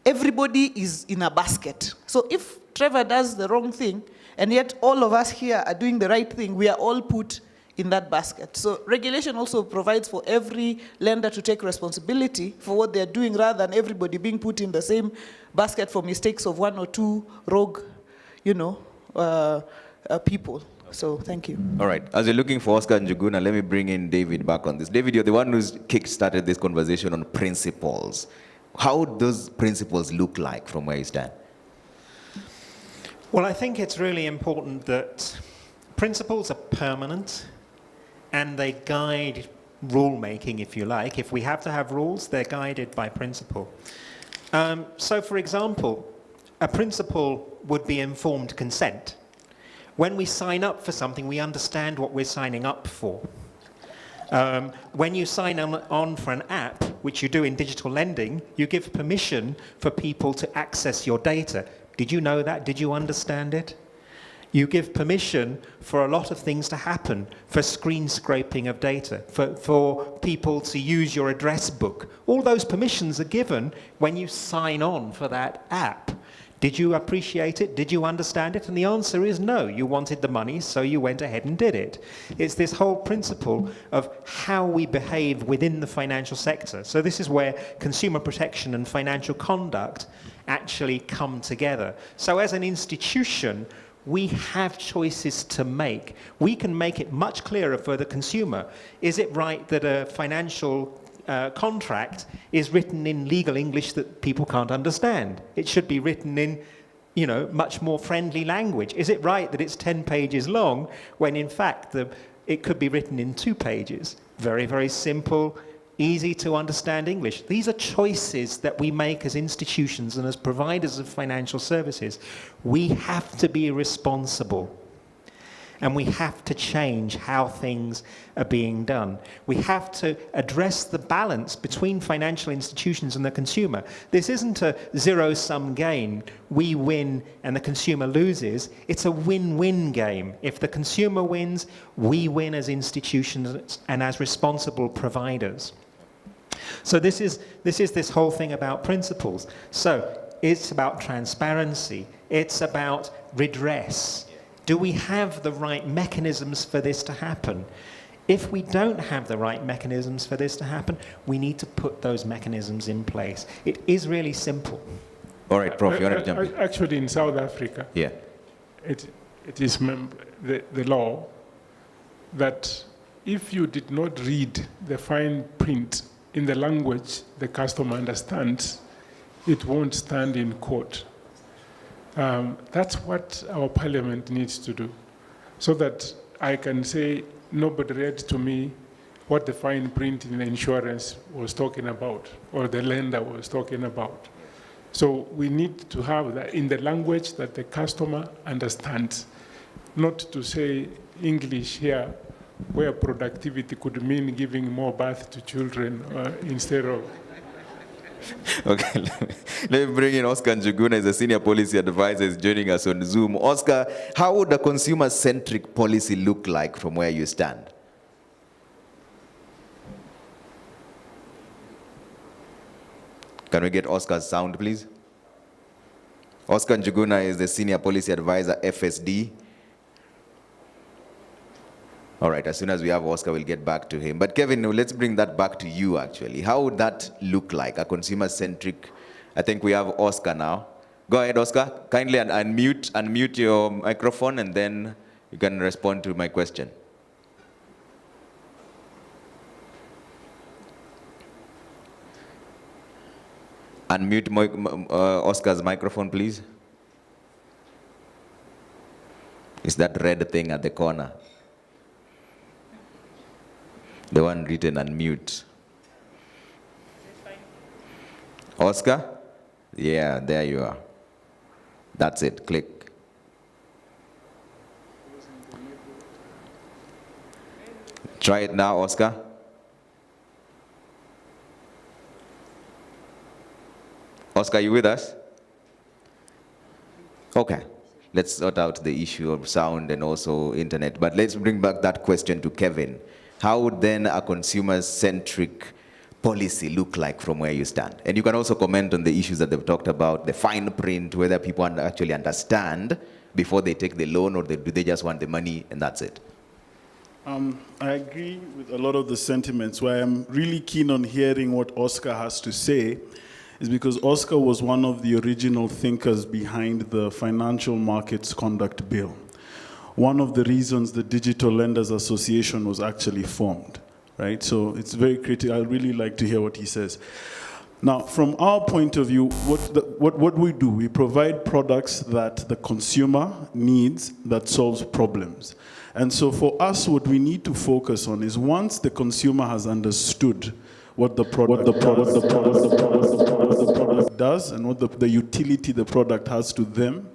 everybody is in a basket. So if Trevor does the wrong thing, and yet all of us here are doing the right thing, we are all put in that basket. So regulation also provides for every lender to take responsibility for what they're doing, rather than everybody being put in the same basket for mistakes of one or two rogue, people. So thank you. All right. As you're looking for Oscar Njuguna, let me bring in David back on this. David, you're the one who's kick-started this conversation on principles. How does principles look like from where you stand? Well, I think it's really important that principles are permanent and they guide rule-making, if you like. If we have to have rules, they're guided by principle. So, for example, a principle would be informed consent. When we sign up for something, we understand what we're signing up for. When you sign on for an app, which you do in digital lending, you give permission for people to access your data. Did you know that? Did you understand it? You give permission for a lot of things to happen, for screen scraping of data, for people to use your address book. All those permissions are given when you sign on for that app. Did you appreciate it? Did you understand it? And the answer is no. You wanted the money, so you went ahead and did it. It's this whole principle of how we behave within the financial sector. So this is where consumer protection and financial conduct actually come together. So as an institution, we have choices to make. We can make it much clearer for the consumer. Is it right that a financial contract is written in legal English that people can't understand? It should be written in, much more friendly language. Is it right that it's 10 pages long when in fact it could be written in 2 pages? Very, very simple, easy to understand English. These are choices that we make as institutions and as providers of financial services. We have to be responsible. And we have to change how things are being done. We have to address the balance between financial institutions and the consumer. This isn't a zero-sum game. We win and the consumer loses. It's a win-win game. If the consumer wins, we win as institutions and as responsible providers. So this is this whole thing about principles. So it's about transparency. It's about redress. Do we have the right mechanisms for this to happen? If we don't have the right mechanisms for this to happen, we need to put those mechanisms in place. It is really simple. All right, Prof, you want to jump in? Actually, in South Africa, it is the law that if you did not read the fine print in the language the customer understands, it won't stand in court. That's what our parliament needs to do, so that I can say nobody read to me what the fine print in the insurance was talking about, or the lender was talking about. So we need to have that in the language that the customer understands, not to say English here where productivity could mean giving more birth to children instead of... Okay, let me bring in Oscar Njuguna, is a senior policy advisor, is joining us on Zoom. Oscar, how would a consumer-centric policy look like from where you stand? Can we get Oscar's sound, please? Oscar Njuguna is the senior policy advisor, FSD. All right, as soon as we have Oscar, we'll get back to him. But Kevin, let's bring that back to you, actually. How would that look like, a consumer-centric? I think we have Oscar now. Go ahead, Oscar. Kindly unmute your microphone, and then you can respond to my question. Unmute Oscar's microphone, please. It's that red thing at the corner. The one written unmute. Oscar? Yeah, there you are. That's it. Click. Try it now, Oscar. Oscar, you with us? Okay. let's sort out the issue of sound and also internet. But let's bring back that question to Kevin. How would then a consumer-centric policy look like from where you stand? And you can also comment on the issues that they've talked about, the fine print, whether people actually understand before they take the loan, or do they just want the money and that's it? I agree with a lot of the sentiments. Why I'm really keen on hearing what Oscar has to say is because Oscar was one of the original thinkers behind the Financial Markets Conduct Bill. One of the reasons the Digital Lenders Association was actually formed, right? So it's very critical. I'd really like to hear what he says. Now, from our point of view, what we do, we provide products that the consumer needs that solves problems. And so for us, what we need to focus on is once the consumer has understood what the product does and what the utility the product has to them,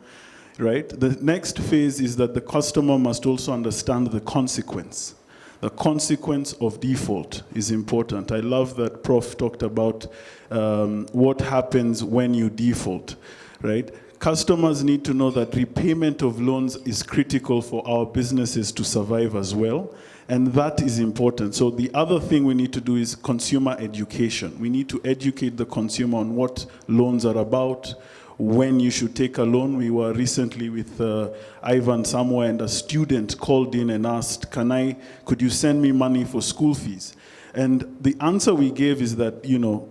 right? The next phase is that the customer must also understand the consequence. The consequence of default is important. I love that Prof talked about what happens when you default, right? Customers need to know that repayment of loans is critical for our businesses to survive as well, and that is important. So the other thing we need to do is consumer education. We need to educate the consumer on what loans are about, when you should take a loan. We were recently with Ivan somewhere, and a student called in and asked, could you send me money for school fees? And the answer we gave is that,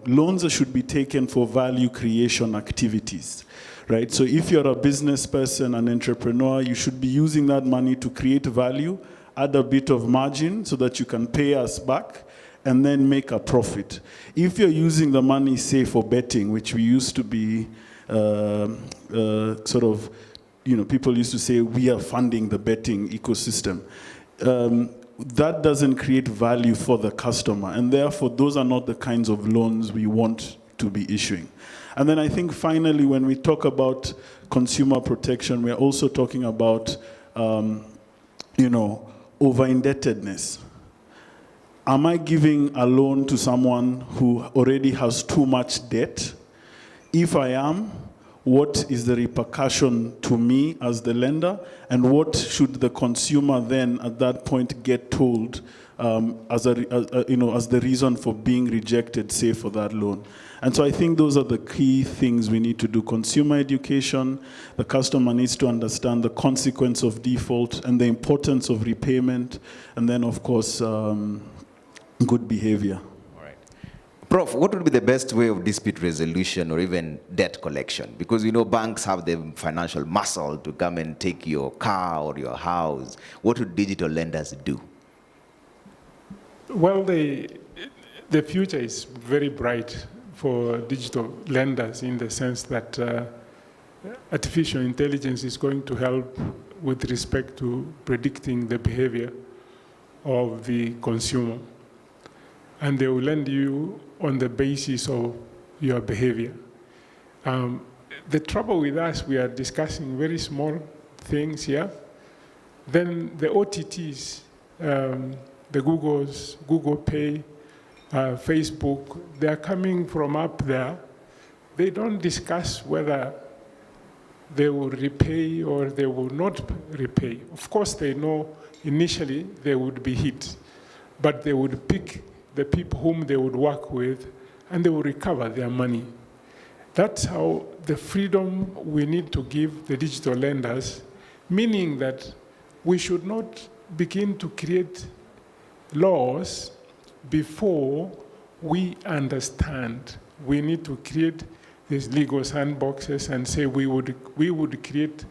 loans should be taken for value creation activities, right? So if you're a business person, an entrepreneur, you should be using that money to create value, add a bit of margin so that you can pay us back, and then make a profit. If you're using the money, say, for betting, which we used to be people used to say, we are funding the betting ecosystem. That doesn't create value for the customer, and therefore those are not the kinds of loans we want to be issuing. And then I think finally, when we talk about consumer protection, we're also talking about, over-indebtedness. Am I giving a loan to someone who already has too much debt? If I am, what is the repercussion to me as the lender, and what should the consumer then at that point get told as the reason for being rejected, say, for that loan? And so I think those are the key things we need to do. Consumer education, the customer needs to understand the consequence of default and the importance of repayment, and then of course, good behavior. Prof, what would be the best way of dispute resolution or even debt collection? Because banks have the financial muscle to come and take your car or your house. What would digital lenders do? Well, the future is very bright for digital lenders in the sense that artificial intelligence is going to help with respect to predicting the behavior of the consumer. And they will lend you on the basis of your behavior. The trouble with us, we are discussing very small things here. Then the OTTs, the Googles, Google Pay, Facebook, they are coming from up there. They don't discuss whether they will repay or they will not repay. Of course, they know initially they would be hit, but they would pick the people whom they would work with, and they will recover their money. That's how the freedom we need to give the digital lenders, meaning that we should not begin to create laws before we understand. We need to create these legal sandboxes and say we would create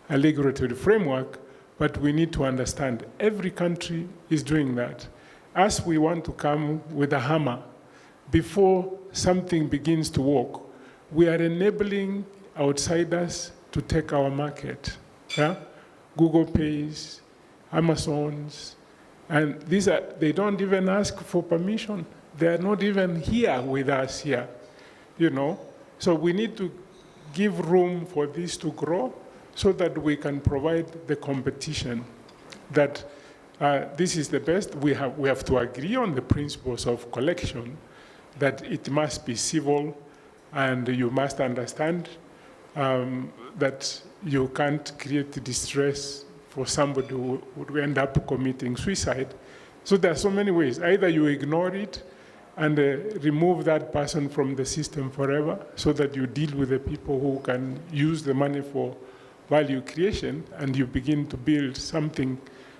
a regulatory framework, but we need to understand. Every country is doing that. As we want to come with a hammer before something begins to work, we are enabling outsiders to take our market. Yeah? Google Pays, Amazons, and they don't even ask for permission. They are not even here with us here, So we need to give room for this to grow so that we can provide the competition that this is the best. We have to agree on the principles of collection, that it must be civil, and you must understand that you can't create distress for somebody who would end up committing suicide. So there are so many ways. Either you ignore it and remove that person from the system forever so that you deal with the people who can use the money for value creation and you begin to build something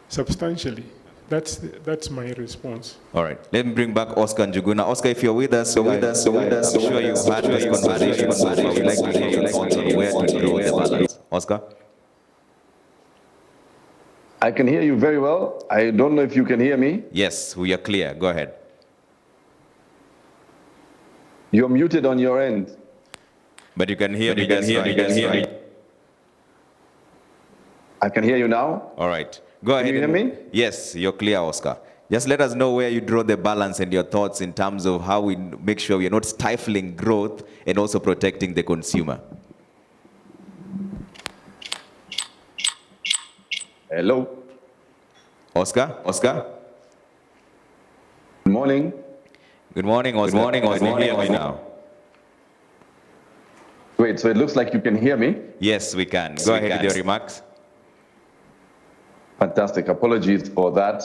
substantially. That's my response. All right, let me bring back Oscar and Njuguna. Oscar, if you're with us, I'm sure you've had this conversation so far. We'd like to hear your thoughts on where to draw the balance. Oscar? I can hear you very well. I don't know if you can hear me. Yes, we are clear. Go ahead. You're muted on your end. But you can hear me. Right? I can hear you now. All right. Go ahead. Can you hear me? Yes, you're clear, Oscar. Just let us know where you draw the balance and your thoughts in terms of how we make sure we are not stifling growth and also protecting the consumer. Hello. Oscar? Good morning. Good morning, Oscar. Good morning. Can you hear me now? Wait, so it looks like you can hear me? Yes, we can. Go ahead with your remarks. Fantastic. Apologies for that.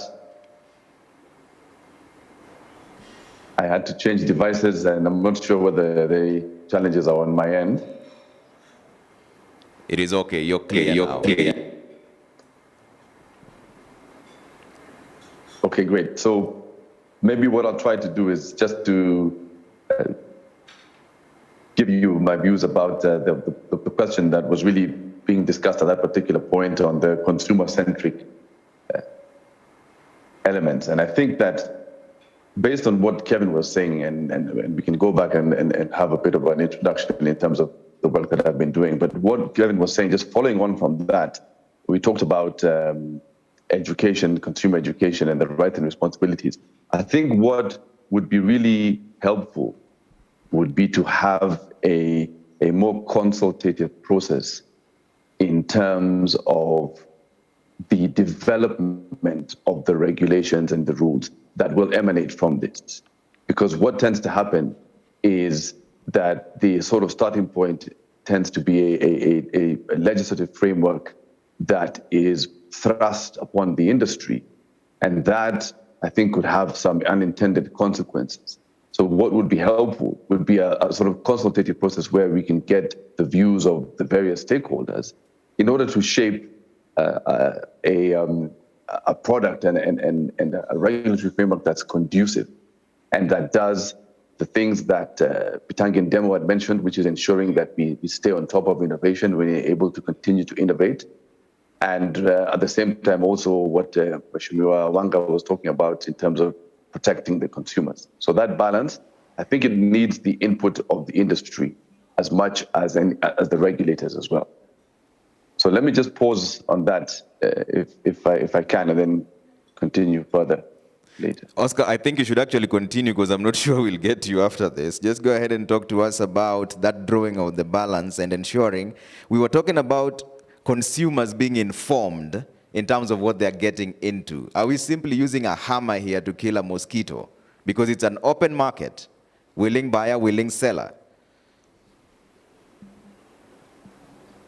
I had to change devices and I'm not sure whether the challenges are on my end. It is okay. You're clear now. Okay, great. So maybe what I'll try to do is just to give you my views about the question that was really being discussed at that particular point on the consumer-centric elements. And I think that based on what Kevin was saying, and we can go back and have a bit of an introduction in terms of the work that I've been doing, but what Kevin was saying, just following on from that, we talked about education, consumer education, and the rights and responsibilities. I think what would be really helpful would be to have a more consultative process in terms of the development of the regulations and the rules that will emanate from this. Because what tends to happen is that the sort of starting point tends to be a legislative framework that is thrust upon the industry. And that, I think, could have some unintended consequences. So what would be helpful would be a sort of consultative process where we can get the views of the various stakeholders in order to shape a product and a regulatory framework that's conducive and that does the things that Pitangi and Demo had mentioned, which is ensuring that we stay on top of innovation, we're able to continue to innovate. And at the same time, also what Mheshimiwa Wanga was talking about in terms of protecting the consumers. So that balance, I think it needs the input of the industry as much as the regulators as well. So let me just pause on that if I can, and then continue further later. Oscar, I think you should actually continue because I'm not sure we'll get to you after this. Just go ahead and talk to us about that drawing of the balance and ensuring. We were talking about consumers being informed in terms of what they're getting into. Are we simply using a hammer here to kill a mosquito? Because it's an open market, willing buyer, willing seller.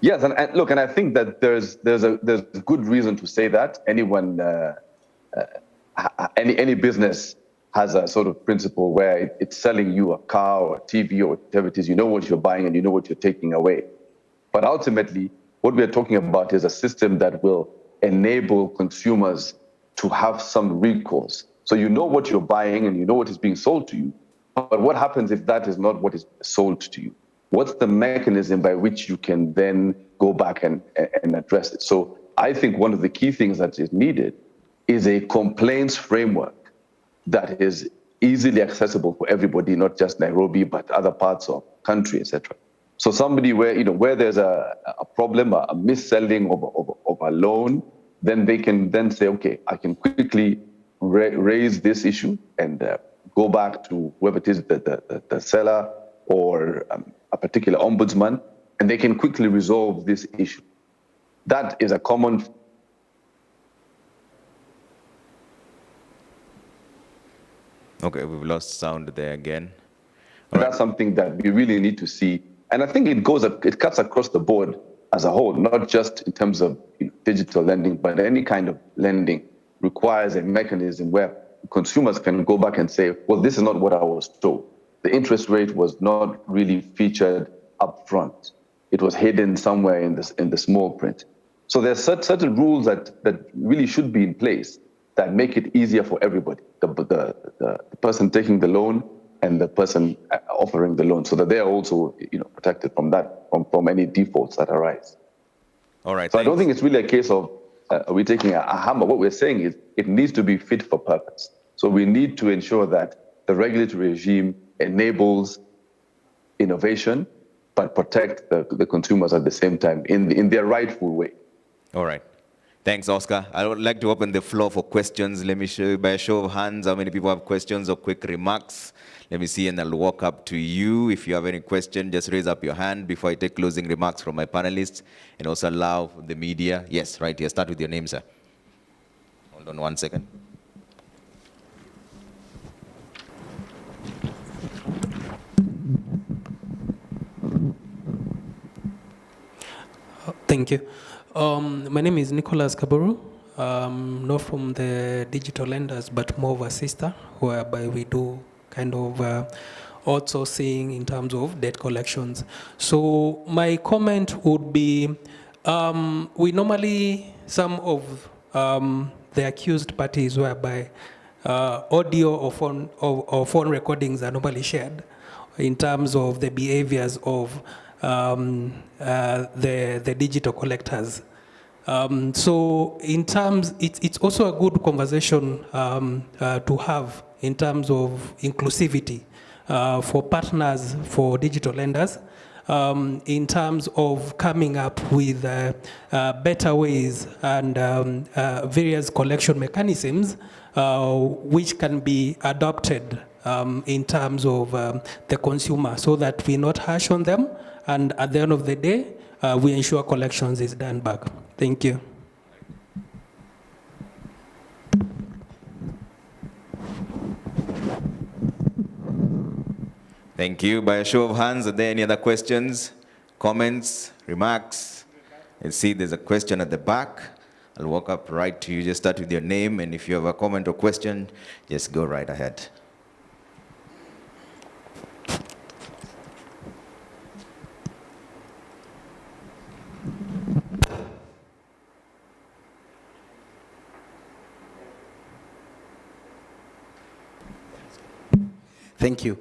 Yes, and look, and I think that there's good reason to say that. Anyone, any business has a sort of principle where it's selling you a car or a TV or whatever it is. You know what you're buying and you know what you're taking away. But ultimately, what we're talking about is a system that will enable consumers to have some recourse. So you know what you're buying and you know what is being sold to you. But what happens if that is not what is sold to you? What's the mechanism by which you can then go back and address it? So I think one of the key things that is needed is a complaints framework that is easily accessible for everybody, not just Nairobi, but other parts of the country, etc. So somebody where there's a problem, a mis-selling of a loan, then they can then say, okay, I can quickly raise this issue and go back to whoever it is, the seller or a particular ombudsman, and they can quickly resolve this issue. That is a common. Okay, we've lost sound there again. That's something that we really need to see. And I think it cuts across the board as a whole, not just in terms of digital lending, but any kind of lending requires a mechanism where consumers can go back and say, well, this is not what I was told. The interest rate was not really featured up front. It was hidden somewhere in the small print. So there's certain rules that really should be in place that make it easier for everybody, the person taking the loan and the person offering the loan, so that they are also protected from that, from any defaults that arise. All right. So I don't think it's really a case of we're taking a hammer. What we're saying is it needs to be fit for purpose. So we need to ensure that the regulatory regime enables innovation, but protect the consumers at the same time in their rightful way. All right. Thanks, Oscar. I would like to open the floor for questions. Let me show you by a show of hands how many people have questions or quick remarks. Let me see, and I'll walk up to you. If you have any question, just raise up your hand before I take closing remarks from my panelists, and also allow the media. Yes, right here. Start with your name, sir. Hold on 1 second. Thank you. My name is Nicholas Kaburu, not from the digital lenders, but more of a sister, whereby we do kind of outsourcing in terms of debt collections. So my comment would be, we normally, some of the accused parties whereby audio or phone recordings are normally shared in terms of the behaviors of the digital collectors. So in terms, it's also a good conversation to have in terms of inclusivity for partners, for digital lenders, in terms of coming up with better ways and various collection mechanisms which can be adopted in terms of the consumer, so that we not harsh on them, and at the end of the day, we ensure collections is done back. Thank you. Thank you. By a show of hands, are there any other questions, comments, remarks? I see there's a question at the back. I'll walk up right to you. Just start with your name, and if you have a comment or question, just go right ahead. Thank you.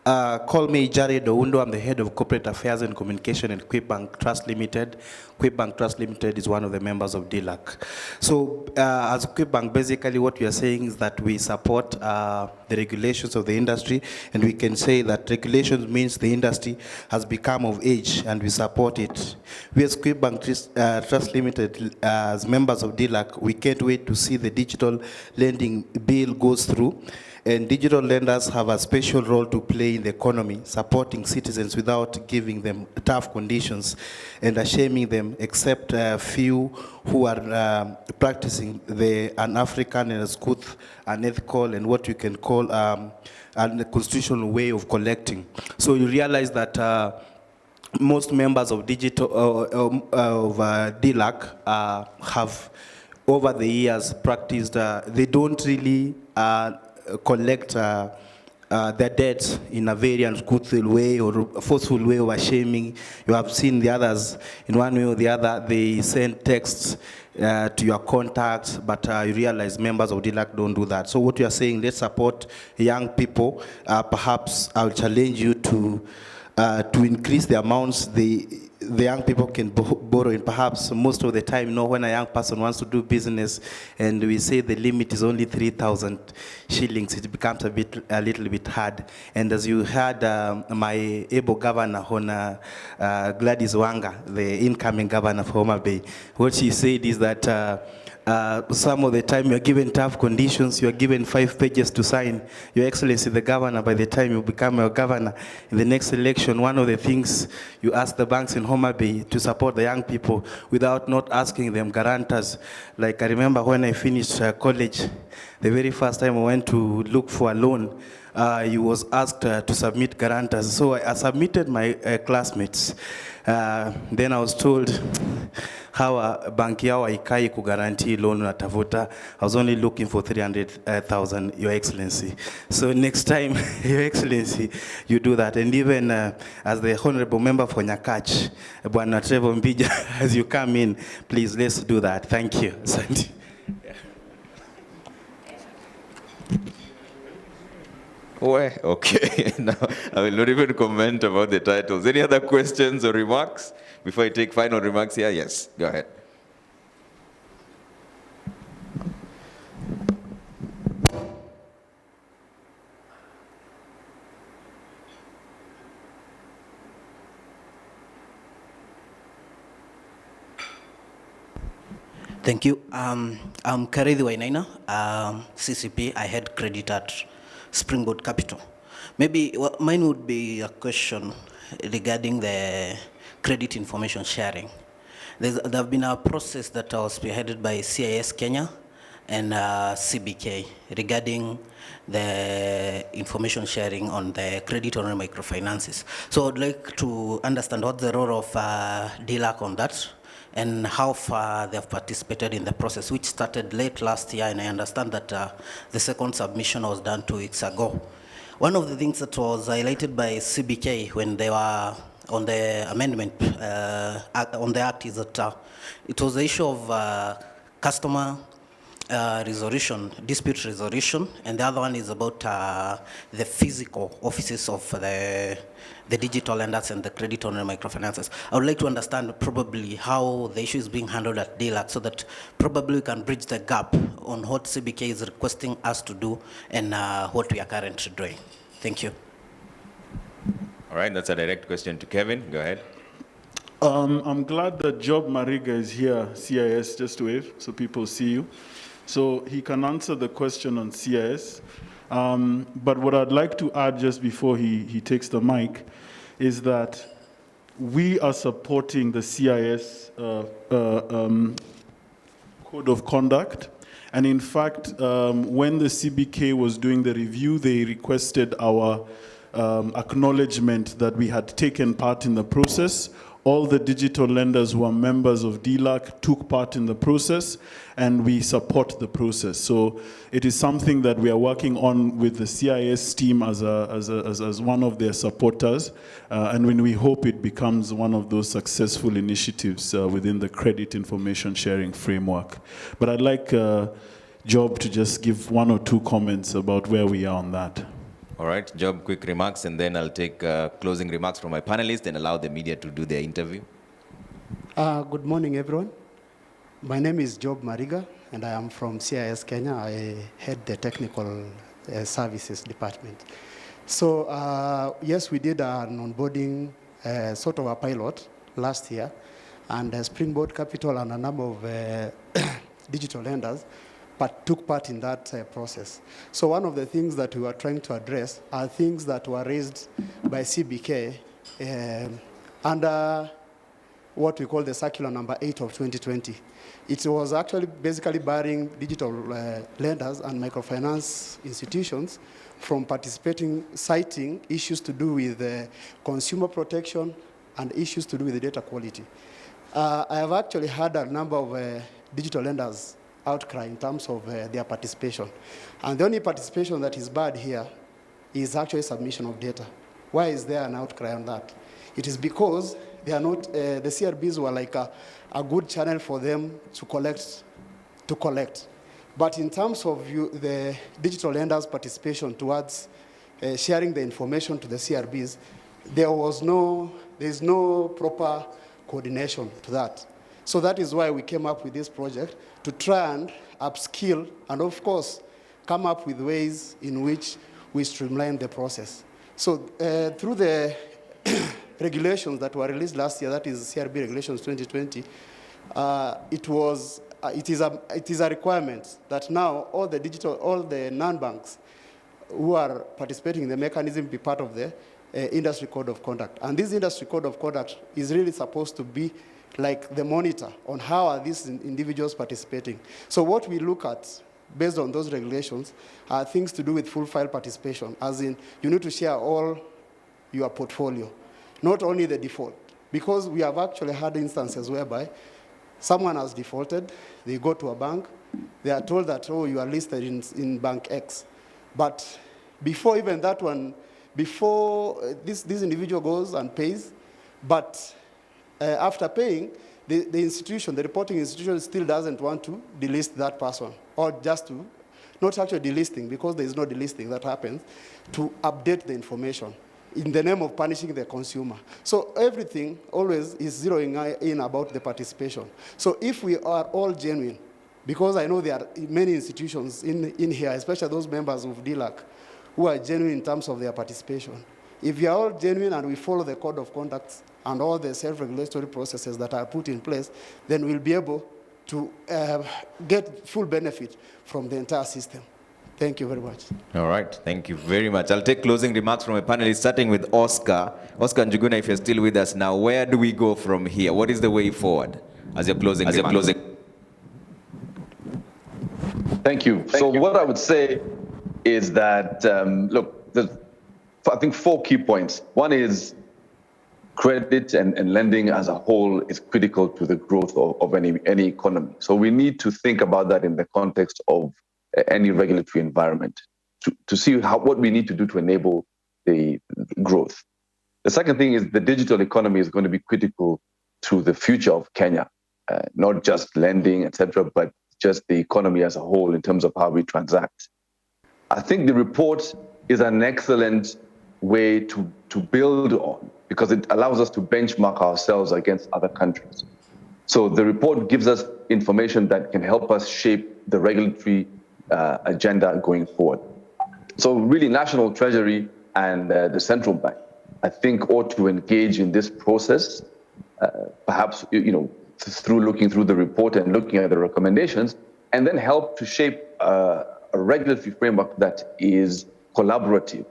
Call me Jared Oundo. I'm the head of corporate affairs and communication at Bank Trust Limited. Bank Trust Limited is one of the members of DLAK. So as Bank, basically what we are saying is that we support the regulations of the industry, and we can say that regulations means the industry has become of age, and we support it. We as Bank Trust Limited, as members of DLAK, we can't wait to see the digital lending bill goes through. And digital lenders have a special role to play in the economy, supporting citizens without giving them tough conditions and shaming them, except a few who are practicing the un-African and uncouth, unethical, and what you can call a constitutional way of collecting. So you realize that most members of DLAK have, over the years, practiced, they don't really collect their debts in a very unscrupulous way or forceful way of shaming. You have seen the others, in one way or the other, they send texts to your contacts, but you realize members of DLAK don't do that. So what you are saying, let's support young people. Perhaps I'll challenge you to increase the amounts the young people can borrow, and perhaps most of the time, when a young person wants to do business and we say the limit is only 3,000 shillings, it becomes a little bit hard. And as you heard my able governor, Gladys Wanga, the incoming governor of Homa Bay, what she said is that some of the time you're given tough conditions, you're given 5 pages to sign. Your Excellency, the governor, by the time you become a governor in the next election, one of the things you ask the banks in Homa Bay to support the young people without not asking them guarantors. Like I remember when I finished college, the very first time I went to look for a loan, you was asked to submit guarantors. So I submitted my classmates. Then I was told how banki yao haikai kuguarantee loan unatafuta. I was only looking for 300,000, Your Excellency. So next time, Your Excellency, you do that. And even as the Honorable Member for Nyakach, Bwana Trevor Mbija, as you come in, please, let's do that. Thank you. Santi. Well, okay. Now, I will not even comment about the titles. Any other questions or remarks? Before I take final remarks here, yes, go ahead. Thank you. I'm Karidhi Wainaina, CCP. I had credit at Springboard Capital. Maybe mine would be a question regarding the credit information sharing. There have been a process that was spearheaded by CIS Kenya and CBK regarding the information sharing on the credit on microfinances. So I'd like to understand what's the role of DLAK on that, and how far they have participated in the process, which started late last year, and I understand that the second submission was done 2 weeks ago. One of the things that was highlighted by CBK when they were on the amendment on the act is that it was the issue of customer resolution, dispute resolution, and the other one is about the physical offices of the digital lenders and the credit owner microfinances. I would like to understand probably how the issue is being handled at DLAK, so that probably we can bridge the gap on what CBK is requesting us to do and what we are currently doing. Thank you. All right, that's a direct question to Kevin. Go ahead. I'm glad that Job Mariga is here, CIS, just to wave so people see you. So he can answer the question on CIS. But what I'd like to add just before he takes the mic is that we are supporting the CIS code of conduct. And in fact, when the CBK was doing the review, they requested our acknowledgement that we had taken part in the process. All the digital lenders who are members of DLAK took part in the process, and we support the process. So it is something that we are working on with the CIS team as one of their supporters, and when we hope it becomes one of those successful initiatives within the credit information sharing framework. But I'd like Job to just give 1 or 2 comments about where we are on that. All right, Job, quick remarks, and then I'll take closing remarks from my panelists and allow the media to do their interview. Good morning, everyone. My name is Job Mariga, and I am from CIS Kenya. I head the technical services department. So yes, we did an onboarding sort of a pilot last year, and Springboard Capital and a number of digital lenders took part in that process. So one of the things that we were trying to address are things that were raised by CBK under what we call the circular number 8 of 2020. It was actually basically barring digital lenders and microfinance institutions from participating, citing issues to do with consumer protection and issues to do with data quality. I have actually had a number of digital lenders outcry in terms of their participation. And the only participation that is bad here is actually submission of data. Why is there an outcry on that? It is because they are not, the CRBs were like a good channel for them to collect. But in terms of the digital lenders' participation towards sharing the information to the CRBs, there's no proper coordination to that. So that is why we came up with this project, to try and upskill and, of course, come up with ways in which we streamline the process. So through the regulations that were released last year, that is CRB Regulations 2020, it is a requirement that now all the non-banks who are participating in the mechanism be part of the industry code of conduct. And this industry code of conduct is really supposed to be like the monitor on how are these individuals participating. So what we look at based on those regulations are things to do with full file participation, as in you need to share all your portfolio, not only the default. because we have actually had instances whereby someone has defaulted, they go to a bank, they are told that, oh, you are listed in bank X. But before even that one, before this individual goes and pays, but after paying, the institution, the reporting institution still doesn't want to delist that person, or just to, not actually delisting, because there is no delisting that happens, to update the information in the name of punishing the consumer. So everything always is zeroing in about the participation. So if we are all genuine, because I know there are many institutions in here, especially those members of DLAK, who are genuine in terms of their participation. If we are all genuine and we follow the code of conduct and all the self-regulatory processes that are put in place, then we'll be able to get full benefit from the entire system. Thank you very much. All right, thank you very much. I'll take closing remarks from a panelist, starting with Oscar. Oscar Njuguna, if you're still with us now, where do we go from here? What is the way forward as your closing remarks? Thank you. So what I would say is that, look, there's, I think, 4 key points. One is credit and lending as a whole is critical to the growth of any economy. So we need to think about that in the context of any regulatory environment to see what we need to do to enable the growth. The second thing is the digital economy is going to be critical to the future of Kenya, not just lending, etc., but just the economy as a whole in terms of how we transact. I think the report is an excellent way to build on, because it allows us to benchmark ourselves against other countries. So the report gives us information that can help us shape the regulatory agenda going forward. So really, National Treasury and the central bank, I think, ought to engage in this process, perhaps, through looking through the report and looking at the recommendations, and then help to shape a regulatory framework that is collaborative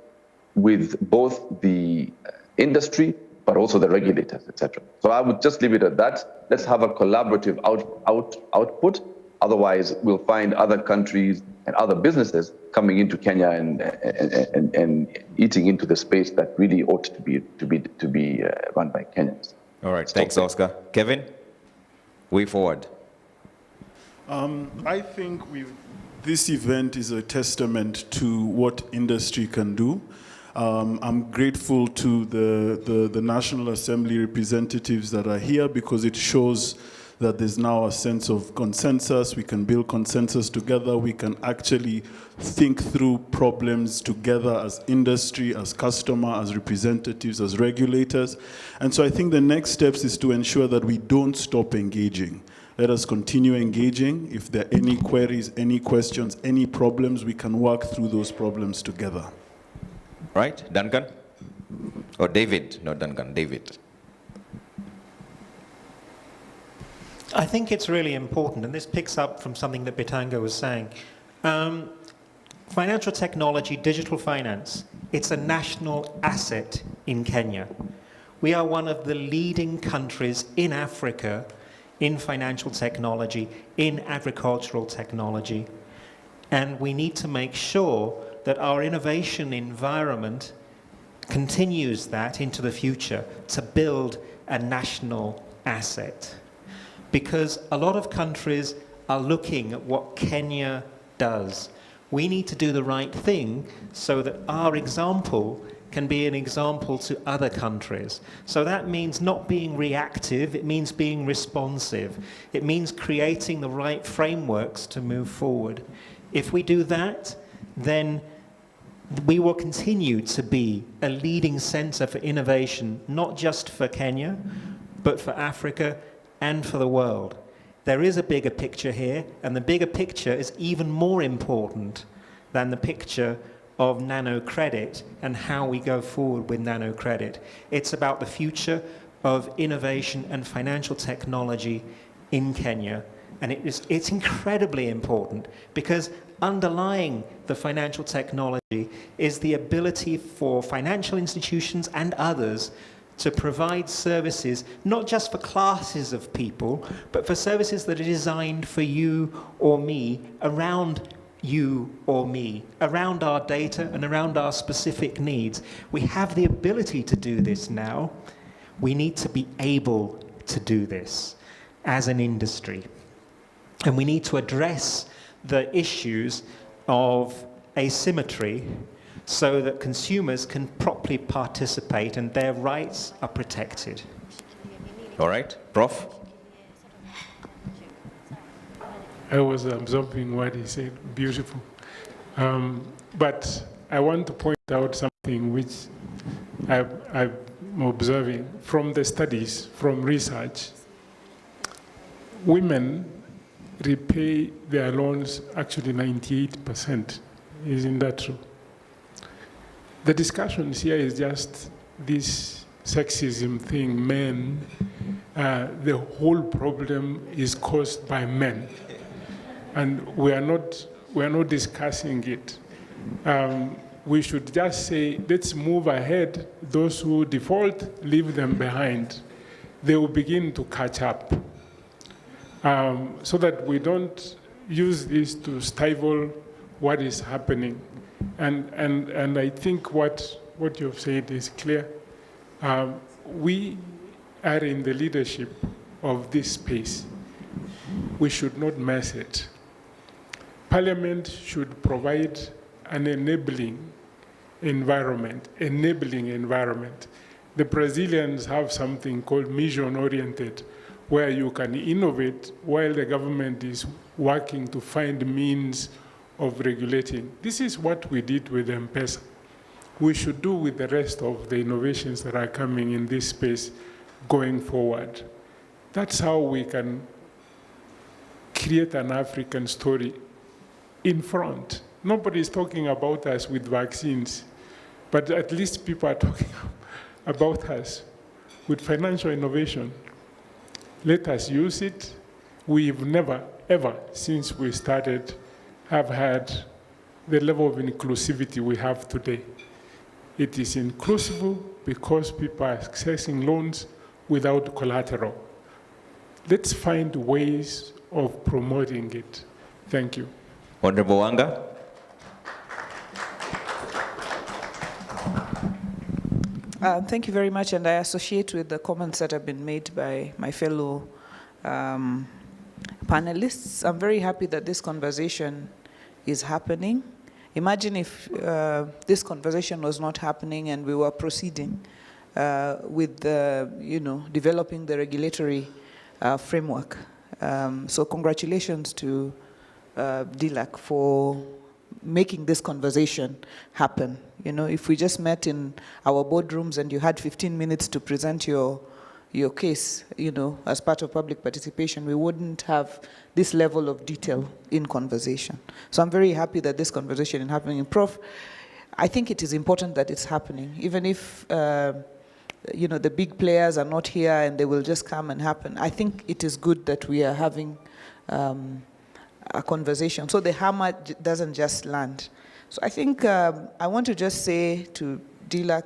with both the industry, but also the regulators, etc. So I would just leave it at that. Let's have a collaborative output. Otherwise, we'll find other countries and other businesses coming into Kenya and eating into the space that really ought to be run by Kenyans. All right, thanks, Oscar. Kevin, way forward. I think this event is a testament to what industry can do. I'm grateful to the National Assembly representatives that are here, because it shows that there's now a sense of consensus. We can build consensus together. We can actually think through problems together as industry, as customer, as representatives, as regulators. And so I think the next steps is to ensure that we don't stop engaging. Let us continue engaging. If there are any queries, any questions, any problems, we can work through those problems together. Right, Duncan? Or David, not Duncan, David. I think it's really important, and this picks up from something that Bitango was saying. Financial technology, digital finance, it's a national asset in Kenya. We are one of the leading countries in Africa in financial technology, in agricultural technology, and we need to make sure that our innovation environment continues that into the future to build a national asset. Because a lot of countries are looking at what Kenya does. We need to do the right thing so that our example can be an example to other countries. So that means not being reactive, it means being responsive. It means creating the right frameworks to move forward. If we do that, then we will continue to be a leading center for innovation, not just for Kenya, but for Africa and for the world. There is a bigger picture here, and the bigger picture is even more important than the picture of nano credit and how we go forward with nano credit. It's about the future of innovation and financial technology in Kenya. And it's incredibly important, because underlying the financial technology is the ability for financial institutions and others to provide services, not just for classes of people, but for services that are designed for you or me, around you or me, around our data and around our specific needs. We have the ability to do this now. We need to be able to do this as an industry. And we need to address the issues of asymmetry so that consumers can properly participate and their rights are protected. All right, Prof. I was absorbing what he said, beautiful. But I want to point out something which I'm observing from the studies, from research. Women repay their loans actually 98%. Isn't that true? The discussion here is just this sexism thing, men. The whole problem is caused by men. And we are not discussing it. We should just say, let's move ahead. Those who default, leave them behind. They will begin to catch up. So that we don't use this to stifle what is happening. And I think what you've said is clear. We are in the leadership of this space. We should not mess it. Parliament should provide an enabling environment. The Brazilians have something called mission-oriented, where you can innovate while the government is working to find means of regulating. This is what we did with M-Pesa. We should do with the rest of the innovations that are coming in this space going forward. That's how we can create an African story in front. Nobody's talking about us with vaccines, but at least people are talking about us with financial innovation. Let us use it. We've never, ever, since we started, have had the level of inclusivity we have today. It is inclusive because people are accessing loans without collateral. Let's find ways of promoting it. Thank you. Honorable Wanga. Thank you very much, and I associate with the comments that have been made by my fellow panelists. I'm very happy that this conversation is happening. Imagine if this conversation was not happening and we were proceeding with developing the regulatory framework. So congratulations to DLAK for making this conversation happen. You know, if we just met in our boardrooms and you had 15 minutes to present your case, as part of public participation, we wouldn't have this level of detail in conversation. So I'm very happy that this conversation is happening. Prof, I think it is important that it's happening, even if the big players are not here and they will just come and happen. I think it is good that we are having a conversation so the hammer doesn't just land. So I think I want to just say to DLAK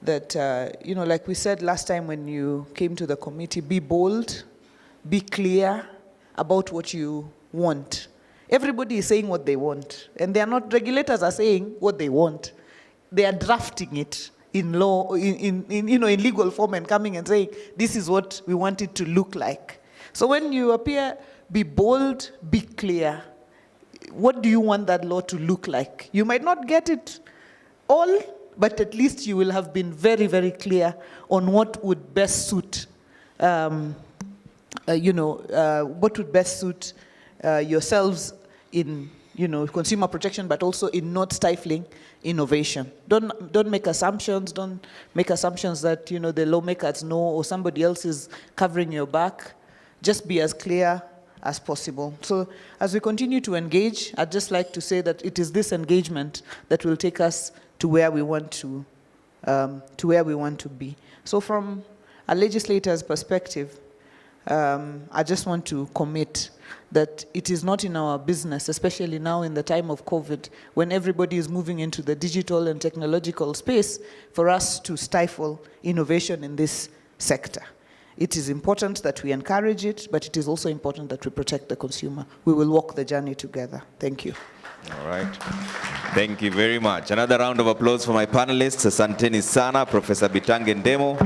that, like we said last time when you came to the committee, be bold, be clear about what you want. Everybody is saying what they want, and they are not, regulators are saying what they want. They are drafting it in law, in legal form and coming and saying, this is what we want it to look like. So when you appear, be bold, be clear. What do you want that law to look like? You might not get it all, but at least you will have been very, very clear on what would best suit, what would best suit yourselves in, consumer protection, but also in not stifling innovation. Don't make assumptions. Don't make assumptions that, the lawmakers know or somebody else is covering your back. Just be as clear as possible. So as we continue to engage, I'd just like to say that it is this engagement that will take us to where we want to be. So from a legislator's perspective, I just want to commit that it is not in our business, especially now in the time of COVID, when everybody is moving into the digital and technological space, for us to stifle innovation in this sector. It is important that we encourage it, but it is also important that we protect the consumer. We will walk the journey together. Thank you. All right. Thank you very much. Another round of applause for my panelists. Asanteni sana, Professor Bitange Ndemo,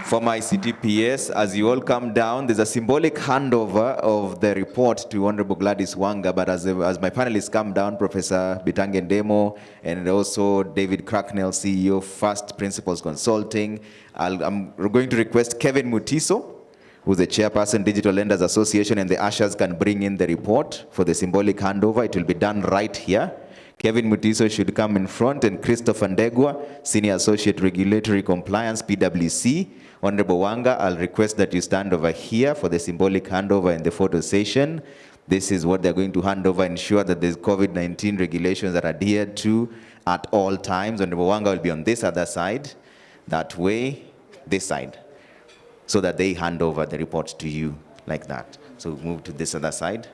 Former ICTPS, as you all come down, there's a symbolic handover of the report to Honorable Gladys Wanga, but as my panelists come down, Professor Bitange Ndemo and also David Cracknell, CEO, First Principles Consulting, I'm going to request Kevin Mutiso, who's the chairperson, Digital Lenders Association, and the ushers can bring in the report for the symbolic handover. It will be done right here. Kevin Mutiso should come in front, and Christopher Ndegwa, Senior Associate Regulatory Compliance, PwC. Honorable Wanga, I'll request that you stand over here for the symbolic handover and the photo session. This is what they're going to hand over, ensure that the COVID-19 regulations are adhered to at all times. Honorable Wanga will be on this other side, that way, this side, so that they hand over the report to you like that. So move to this other side.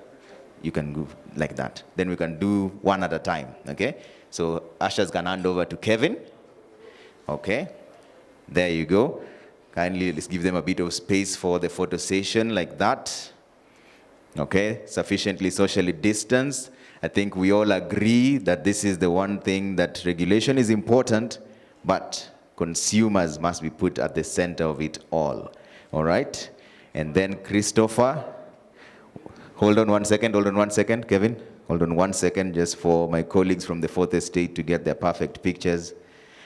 You can go like that. Then we can do one at a time, okay? So ushers can hand over to Kevin. Okay, there you go. Kindly, let's give them a bit of space for the photo session like that. Okay, sufficiently socially distanced. I think we all agree that this is the one thing, that regulation is important, but consumers must be put at the center of it all. All right? And then Christopher, hold on 1 second, Kevin. Hold on 1 second just for my colleagues from the Fourth Estate to get their perfect pictures.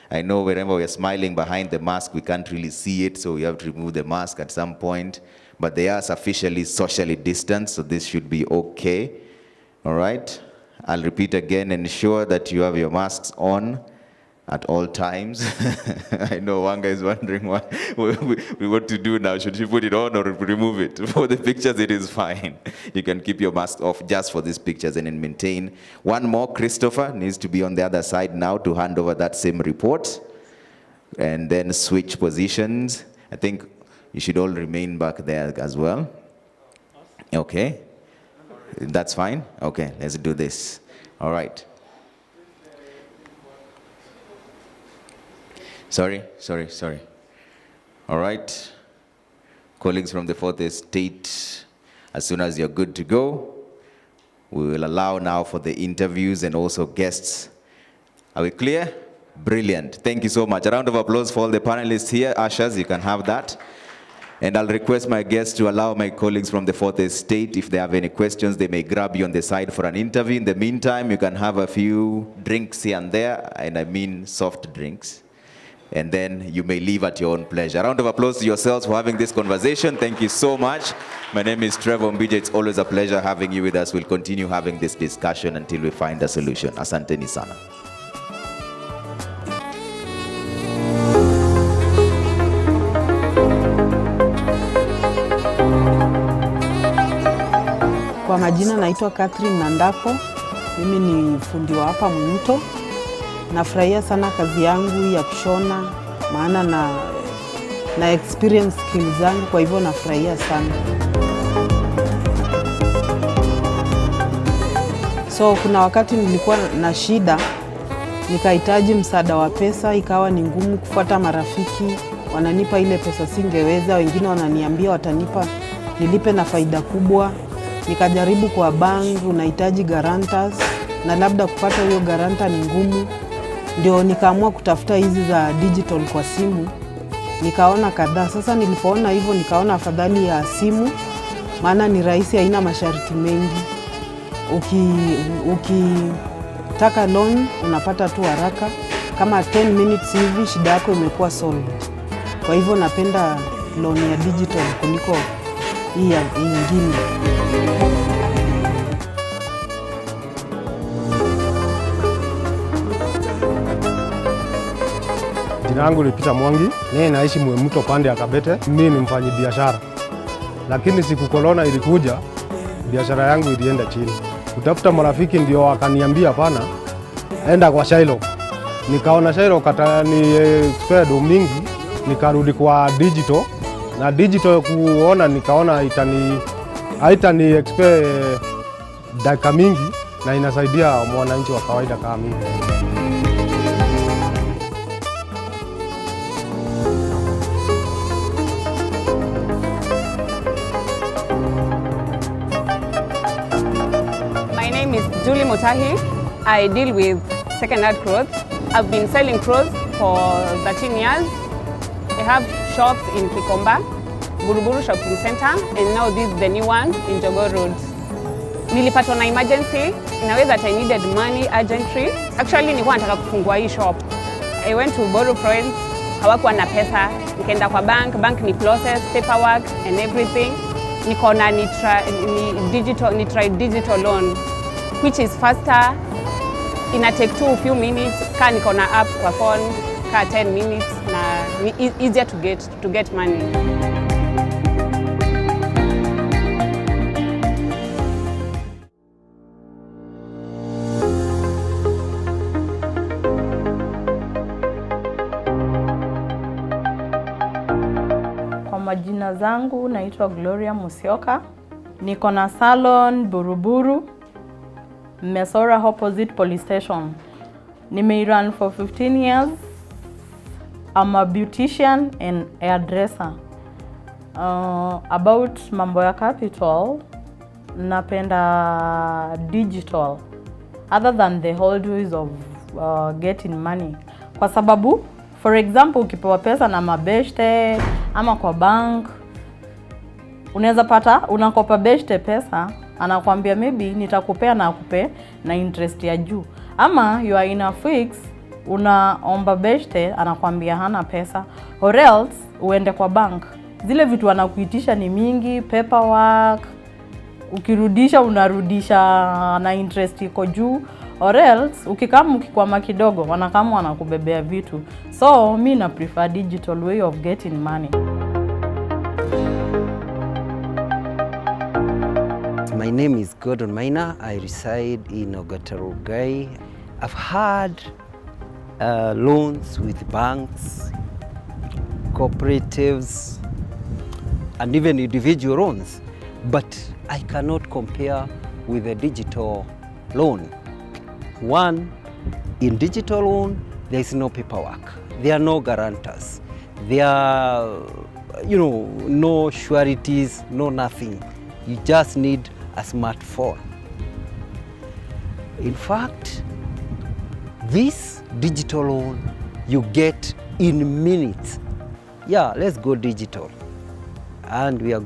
I know wherever we're smiling behind the mask, we can't really see it, so we have to remove the mask at some point. But they are sufficiently socially distanced, so this should be okay. All right? I'll repeat again, ensure that you have your masks on at all times. I know one guy is wondering what to do now. Should you put it on or remove it? For the pictures, it is fine. You can keep your mask off just for these pictures and then maintain. One more, Christopher, needs to be on the other side now to hand over that same report. And then switch positions. I think you should all remain back there as well. Okay. That's fine? Okay, let's do this. All right. Sorry. All right. Colleagues from the Fourth Estate, as soon as you're good to go, we will allow now for the interviews and also guests. Are we clear? Brilliant. Thank you so much. A round of applause for all the panelists here. Ushers, you can have that. And I'll request my guests to allow my colleagues from the Fourth Estate, if they have any questions, they may grab you on the side for an interview. In the meantime, you can have a few drinks here and there, and I mean soft drinks. And then you may leave at your own pleasure. A round of applause to yourselves for having this conversation. Thank you so much. My name is Trevor Mbije. It's always a pleasure having you with us. We'll continue having this discussion until we find a solution. Asanteni sana. Kwa majina naitwa Catherine Nandako. Mimi ni fundi wa hapa Mto. Nafurahia sana kazi yangu ya kushona, maana na experience skills zangu, kwa hivyo nafurahia sana. So kuna wakati nilikuwa na shida, nikahitaji msaada wa pesa, ikawa ni ngumu kufuata marafiki, wananipa ile pesa singeweza, wengine wananiambia watanipa nilipe na faida kubwa. Nikajaribu kwa bank, unahitaji guarantors, na labda kupata hiyo guarantor ni ngumu. Ndio nikaamua kutafuta hizi za digital kwa simu. Nikaona kadhaa. Sasa nilipoona hivyo nikaona afadhali ya simu, maana ni rahisi, haina masharti mengi. Ukitaka loan unapata tu haraka. Kama 10 minutes hivi shida yako imekuwa solved. Kwa hivyo napenda loan ya digital kuliko hii ya nyingine. Jina langu ni Peter Mwangi, mimi naishi Mto pande ya Kabete. Mimi ni mfanyi biashara, lakini siku corona ilikuja, biashara yangu ilienda chini. Kutafuta marafiki ndio wakaniambia pana, enda kwa Shailo. Nikaona Shailo ni expert mingi, nikarudi kwa digital. Na digital kuona nikaona haitani expert dakika mingi na inasaidia mwananchi wa kawaida kama mimi. Julie Motahi. I deal with second-hand clothes. I've been selling clothes for 13 years. I have shops in Kikomba, Buruburu Shopping Center, and now this is the new one in Jogoo Road. Nilipatwa na emergency in a way that I needed money urgently. Actually, nilikuwa nataka kufungua hii shop. I went to borrow friends, hawakuwa na pesa. Nikaenda kwa bank ni process, paperwork and everything. Nikaona ni try digital loan, which is faster. Ina take a few minutes. Ka nikaona app kwa phone, ka 10 minutes na ni easier to get money. Majina zangu naitwa Gloria Musyoka. Niko na salon Buruburu, Mesora opposite police station. Nimeirun for 15 years. I'm a beautician and hairdresser. About mambo ya capital, napenda digital other than the old ways of getting money. Kwa sababu, for example, ukipewa pesa na mabeshte ama kwa bank, unaweza pata unakopa beshte pesa, anakuambia maybe nitakupea na akupe na interest ya juu. Ama you are in a fix, unaomba beshte, anakuambia hana pesa. Or else uende kwa bank, zile vitu anakuitisha ni mingi, paperwork, ukirudisha unarudisha na interest iko juu. Or else ukikwama kidogo wanakama wanakubebea vitu. So mi na prefer digital way of getting money. My name is Gordon Maina. I reside in Ogatarugai. I've had loans with banks, cooperatives, and even individual loans, but I cannot compare with a digital loan. One, in digital loan, there is no paperwork. There are no guarantors. There are, no sureties, no nothing. You just need a smartphone. In fact, this digital loan you get in minutes. Yeah, let's go digital. And we are